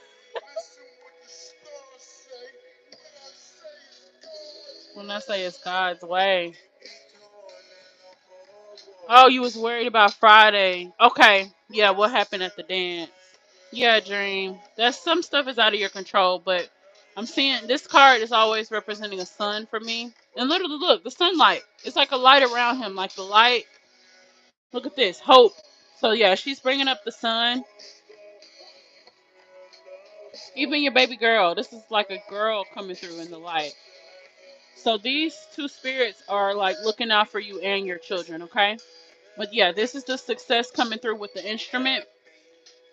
When I say it's God's way. Oh, you was worried about Friday. Okay. Yeah, what happened at the dance? Yeah, Dream. That's some stuff is out of your control, but I'm seeing this card is always representing a sun for me. And literally look, the sunlight. It's like a light around him, like the light. Look at this, hope. So yeah, she's bringing up the sun. Even your baby girl. This is like a girl coming through in the light. So these two spirits are like looking out for you and your children, okay? But yeah, this is the success coming through with the instrument.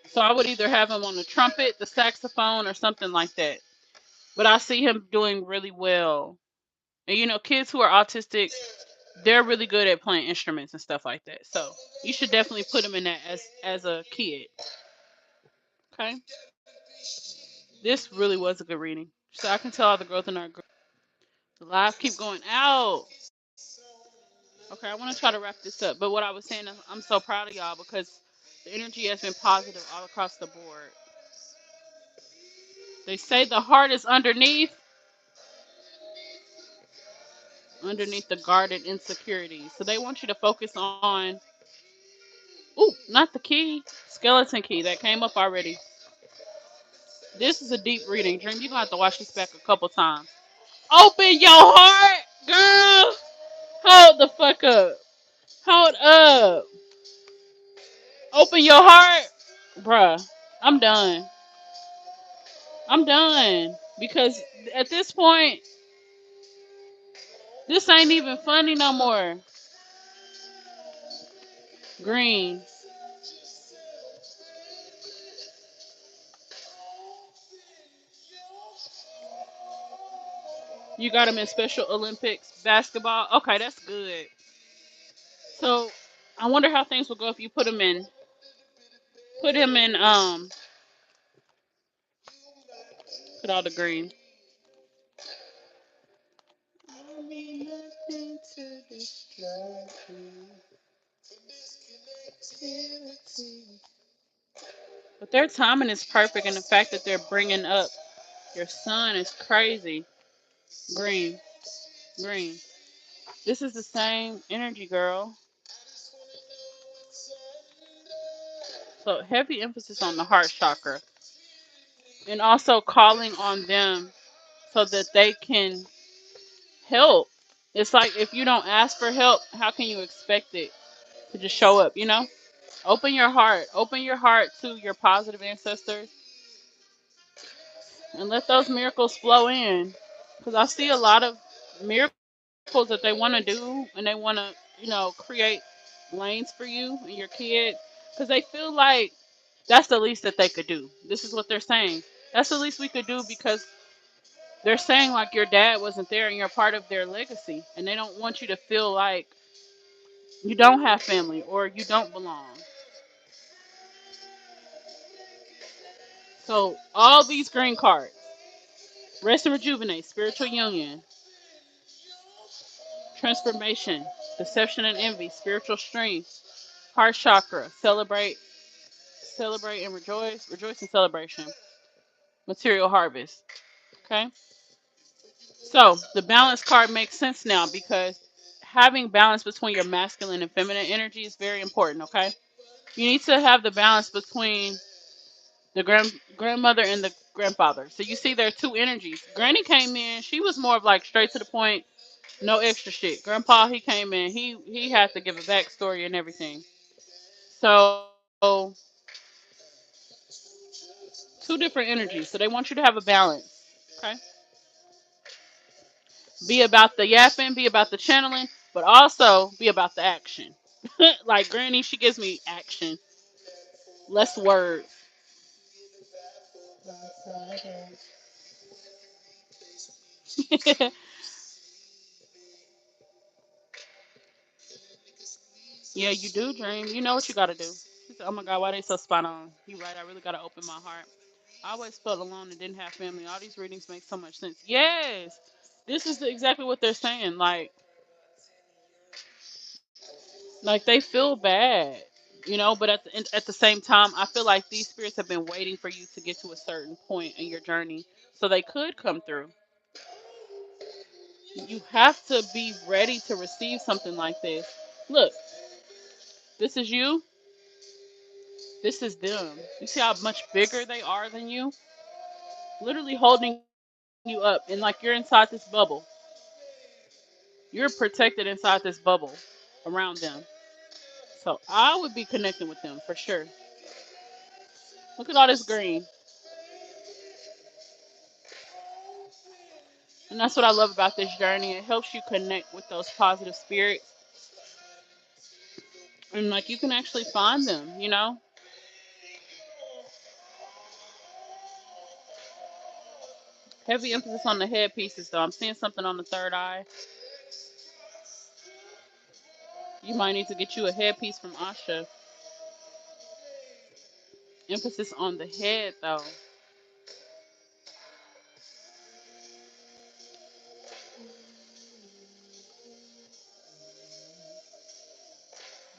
So I would either have him on the trumpet, the saxophone, or something like that. But I see him doing really well. And you know, kids who are autistic, they're really good at playing instruments and stuff like that. So you should definitely put him in that as a kid. Okay? This really was a good reading. So I can tell all the growth in our group. The live keep going out. Okay, I want to try to wrap this up. But what I was saying is I'm so proud of y'all because the energy has been positive all across the board. They say the heart is underneath the guarded insecurity. So they want you to focus on, ooh, not the key, skeleton key that came up already. This is a deep reading. Dream, you're gonna have to watch this back a couple times. Open your heart, girl. Hold the fuck up. Hold up. Open your heart, bruh. I'm done. I'm done because at this point, this ain't even funny no more. Green. You got him in Special Olympics basketball. Okay, that's good. So I wonder how things will go if you put him in put all the green. But their timing is perfect, and the fact that they're bringing up your son is crazy. Green, green. This is the same energy, girl. So heavy emphasis on the heart chakra, and also calling on them so that they can help. It's like if you don't ask for help, how can you expect it to just show up? You know, open your heart. Open your heart to your positive ancestors, and let those miracles flow in. Because I see a lot of miracles that they want to do, and they want to, create lanes for you and your kid, because they feel like that's the least that they could do. This is what they're saying. That's the least we could do because they're saying like your dad wasn't there and you're part of their legacy, and they don't want you to feel like you don't have family or you don't belong. So all these green cards Rest and rejuvenate, spiritual union, transformation, deception and envy, spiritual strength, heart chakra, celebrate and rejoice, rejoice in celebration, material harvest. Okay? So the balance card makes sense now because having balance between your masculine and feminine energy is very important. Okay? You need to have the balance between the grandmother and the grandfather. So you see there are two energies. Granny came in, she was more of like straight to the point, no extra shit. Grandpa, he came in, he had to give a backstory and everything. So two different energies. So they want you to have a balance. Okay? Be about the yapping, be about the channeling, but also be about the action. Like Granny, she gives me action, less words. Yeah, you do dream. You know what you got to do. She said, "Oh my God, why they so spot on?" You right. I really got to open my heart. I always felt alone and didn't have family. All these readings make so much sense. Yes, this is exactly what they're saying. Like they feel bad, but at the same time, I feel like these spirits have been waiting for you to get to a certain point in your journey, so they could come through. You have to be ready to receive something like this. Look, this is you. This is them. You see how much bigger they are than you? Literally holding you up. And like you're inside this bubble. You're protected inside this bubble around them. So I would be connecting with them for sure. Look at all this green. And that's what I love about this journey. It helps you connect with those positive spirits. And like you can actually find them. Heavy emphasis on the head pieces though. I'm seeing something on the third eye. You might need to get you a headpiece from Asha. Emphasis on the head though.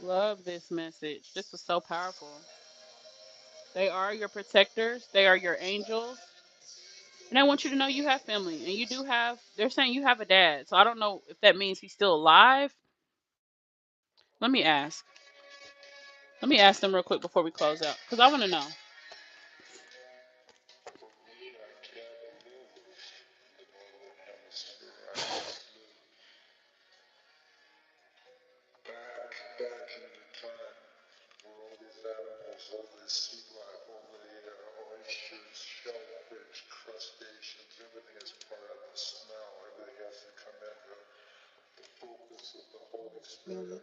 Love this message. This was so powerful. They are your protectors. They are your angels. And I want you to know you have family. And you do have, they're saying you have a dad. So I don't know if that means he's still alive. Let me ask. Let me ask them real quick before we close out. Because I want to know. Mhm.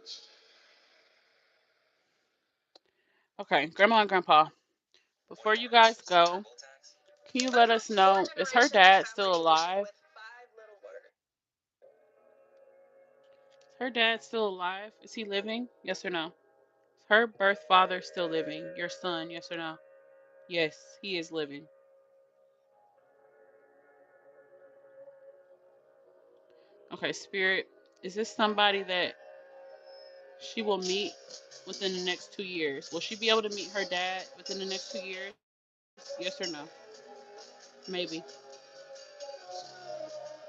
Okay, Grandma and Grandpa, before you guys go, can you let us know, is her dad still alive? Is her dad still alive? Is he living? Yes or no? Is her birth father still living? Your son, yes or no? Yes, he is living. Okay, Spirit, is this somebody that she will meet within the next 2 years? Will she be able to meet her dad within the next 2 years? Yes or no? Maybe.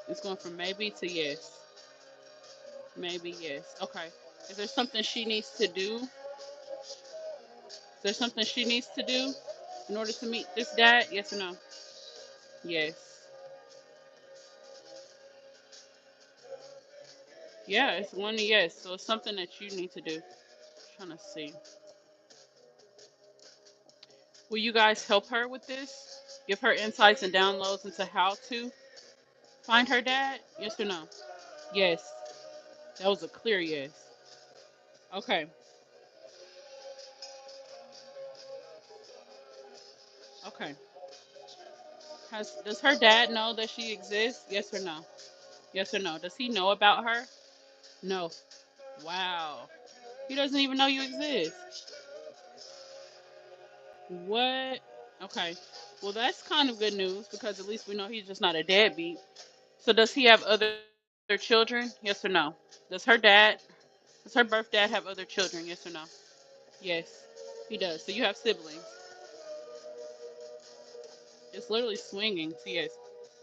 It's going from maybe to yes. Maybe yes. Okay. Is there something she needs to do? Is there something she needs to do in order to meet this dad? Yes or no? Yes. Yeah, it's one yes. So it's something that you need to do. Trying to see. Will you guys help her with this? Give her insights and downloads into how to find her dad? Yes or no? Yes. That was a clear yes. Okay. Okay. Does her dad know that she exists? Yes or no? Yes or no? Does he know about her? No. Wow. He doesn't even know you exist. What? Okay. Well, that's kind of good news because at least we know he's just not a deadbeat. So does he have other children? Yes or no? Does her dad, does her birth dad have other children? Yes or no? Yes, he does. So you have siblings. It's literally swinging to yes.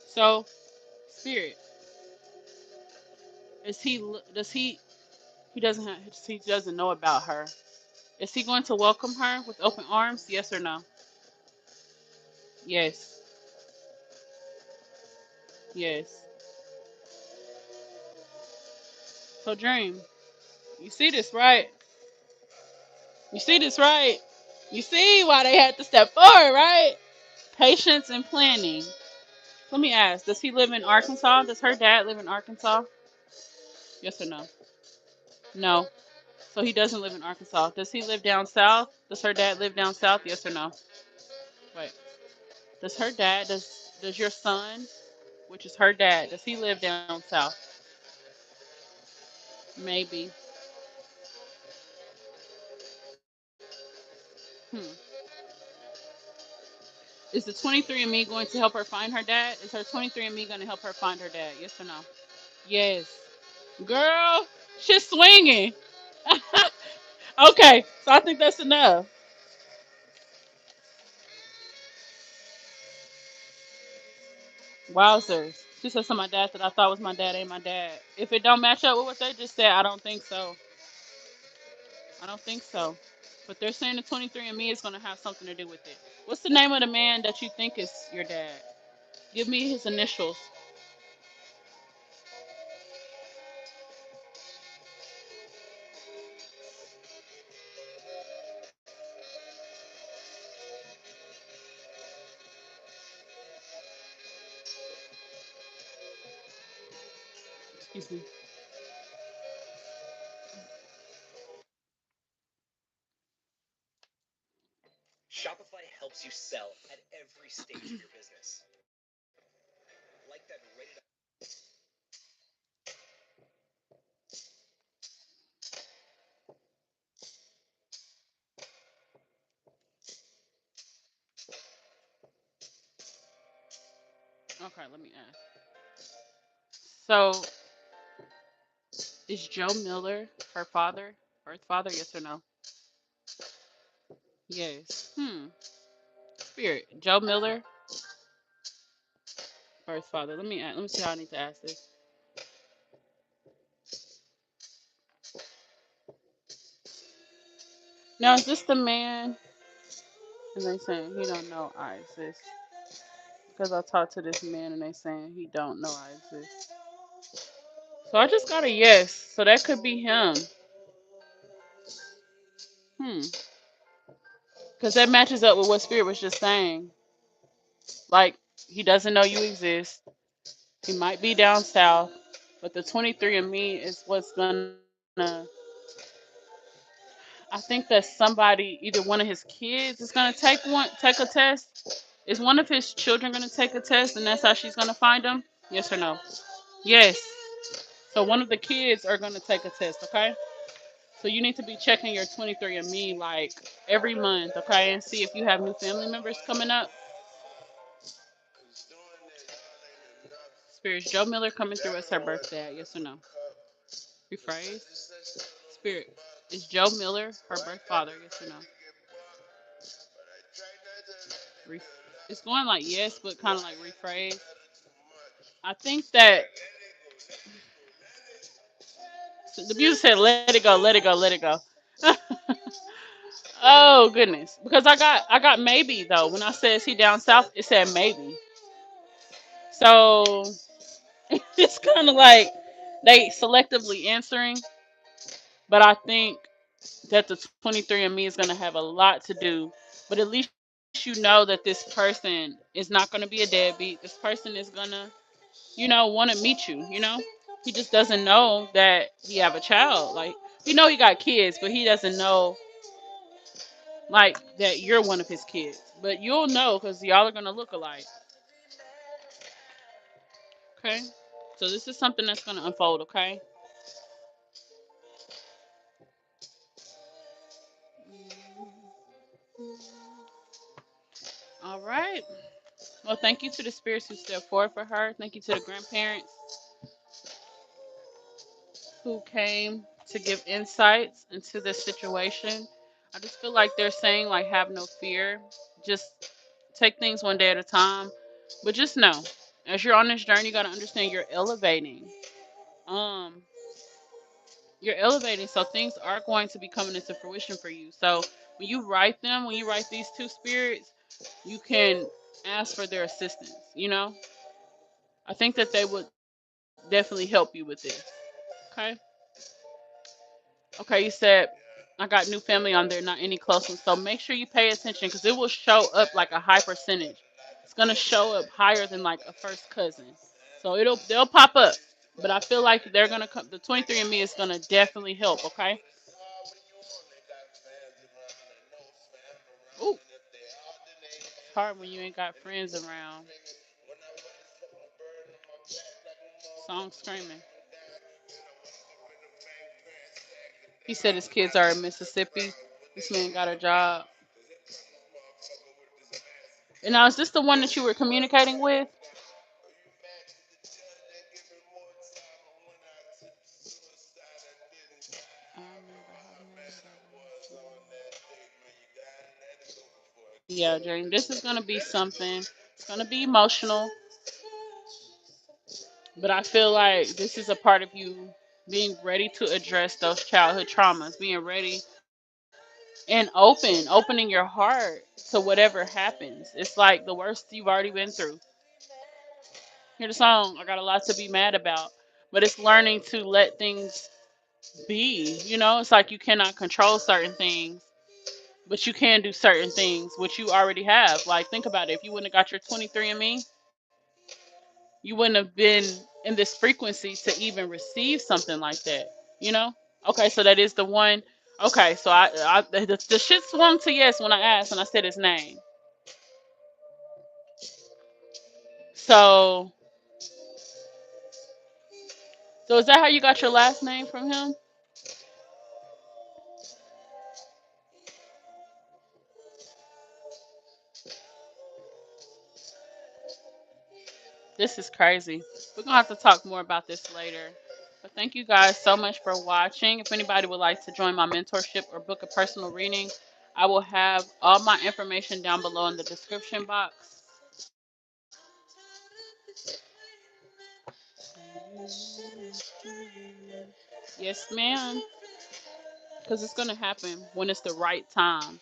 So spirit, is does he doesn't have, he doesn't know about her. Is he going to welcome her with open arms? Yes or no? Yes. Yes. So dream. You see this, right? You see this, right? You see why they had to step forward, right? Patience and planning. Let me ask, does he live in Arkansas? Does her dad live in Arkansas? Yes or no? No. So he doesn't live in Arkansas. Does he live down south? Does her dad live down south? Yes or no? Wait. Does your son, which is her dad, does he live down south? Maybe. Hmm. Is the 23andMe going to help her find her dad? Is her 23andMe going to help her find her dad? Yes or no? Yes. Girl, she's swinging. Okay, so I think that's enough. Wowzers. She said to my dad that I thought was my dad ain't my dad. If it don't match up with what they just said, I don't think so. I don't think so. But they're saying the 23andMe is going to have something to do with it. What's the name of the man that you think is your dad? Give me his initials. Excuse me. Okay, let me ask. So, is Joe Miller her father? Birth father? Yes or no? Yes. Spirit. Joe Miller, birth father. Let me see how I need to ask this. Now, is this the man? And they saying he don't know I exist because I talked to this man and they saying he don't know I exist. So I just got a yes. So that could be him. Hmm. Because that matches up with what Spirit was just saying. Like he doesn't know you exist. He might be down south, but the 23andMe is what's gonna. I think that somebody, either one of his kids, is gonna take a test. Is one of his children gonna take a test, and that's how she's gonna find him? Yes or no? Yes. So one of the kids are gonna take a test. Okay. So you need to be checking your 23andMe like every month, okay, and see if you have new family members coming up. Spirit, Joe Miller coming through as her birthday? Yes or no? Rephrase. Spirit, is Joe Miller her birth father? Yes or no? Re- it's going like yes, but kind of like rephrase. I think that the music said "Let it go, let it go, let it go." Oh goodness, because I got maybe though. When I said is he down south, it said maybe. So it's kind of like they selectively answering, but I think that the 23andMe is going to have a lot to do. But at least you know that this person is not going to be a deadbeat. This person is going to, want to meet you. He just doesn't know that he have a child. Like, he know he got kids, but he doesn't know, like, that you're one of his kids. But you'll know because y'all are going to look alike. Okay? So this is something that's going to unfold, okay? All right. right. Well, thank you to the spirits who stepped forward for her. Thank you to the grandparents who came to give insights into this situation. I just feel like they're saying, like, have no fear. Just take things one day at a time. But just know, as you're on this journey, you got to understand you're elevating. Um, you're elevating, so things are going to be coming into fruition for you. So when you write them, when you write these two spirits, you can ask for their assistance. I think that they would definitely help you with this. Okay. Okay, you said I got new family on there, not any close ones. So make sure you pay attention because it will show up like a high percentage. It's gonna show up higher than like a first cousin. So they'll pop up. But I feel like they're gonna come. The 23andMe is gonna definitely help. Okay. Ooh, it's hard when you ain't got friends around. Song screaming. He said his kids are in Mississippi. This man got a job. And now, is this the one that you were communicating with? Yeah, Jane, this is going to be something. It's going to be emotional, but I feel like this is a part of you being ready to address those childhood traumas, being ready and opening your heart to whatever happens. It's like the worst you've already been through. Hear the song, I got a lot to be mad about, but it's learning to let things be. It's like you cannot control certain things, but you can do certain things, which you already have. Like, think about it. If you wouldn't have got your 23andMe, you wouldn't have been in this frequency to even receive something like that. You know? Okay, so that is the one. Okay, so the shit swung to yes when I asked and I said his name. So, so is that how you got your last name from him? This is crazy. We're gonna have to talk more about this later. But thank you guys so much for watching. If anybody would like to join my mentorship or book a personal reading, I will have all my information down below in the description box. Yes, ma'am. Because it's gonna happen when it's the right time.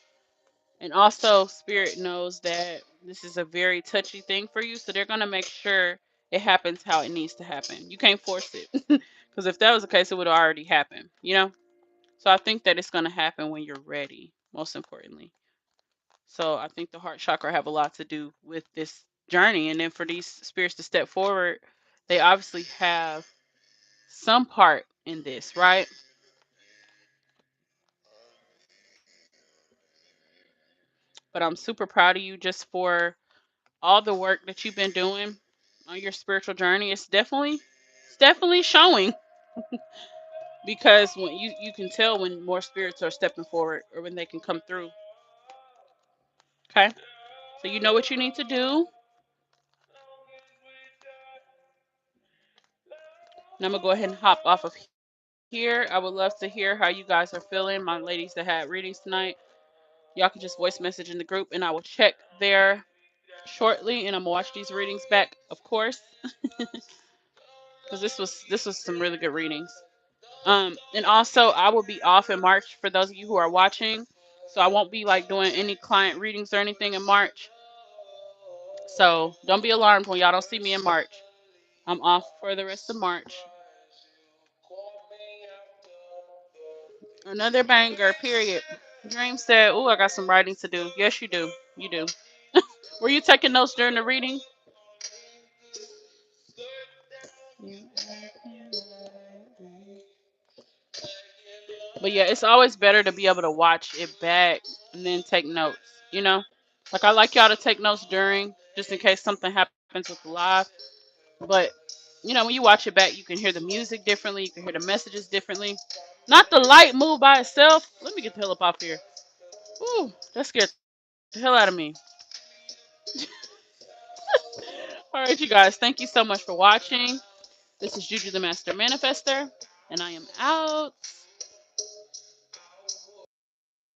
And also, Spirit knows that this is a very touchy thing for you, so they're gonna make sure it happens how it needs to happen. You can't force it, because if that was the case, it would have already happened. So I think that it's gonna happen when you're ready. Most importantly, so I think the heart chakra have a lot to do with this journey, and then for these spirits to step forward, they obviously have some part in this, right? But I'm super proud of you just for all the work that you've been doing on your spiritual journey. It's definitely showing because when you can tell when more spirits are stepping forward or when they can come through. Okay, so you know what you need to do. And I'm gonna go ahead and hop off of here. I would love to hear how you guys are feeling, my ladies that had readings tonight. Y'all can just voice message in the group, and I will check there shortly, and I'm gonna watch these readings back, of course, because this was some really good readings. And also I will be off in March for those of you who are watching. So I won't be like doing any client readings or anything in March. So don't be alarmed when y'all don't see me in March. I'm off for the rest of March. Another banger, period. Dream said, "Ooh, I got some writing to do." Yes, you do. You do. Were you taking notes during the reading? But yeah, it's always better to be able to watch it back and then take notes. You know, like I like y'all to take notes during, just in case something happens with the live. But when you watch it back, you can hear the music differently. You can hear the messages differently. Not the light move by itself. Let me get the hell up off here. Ooh, that scared the hell out of me. All right, you guys, thank you so much for watching. This is Juju the Master Manifester, and I am out.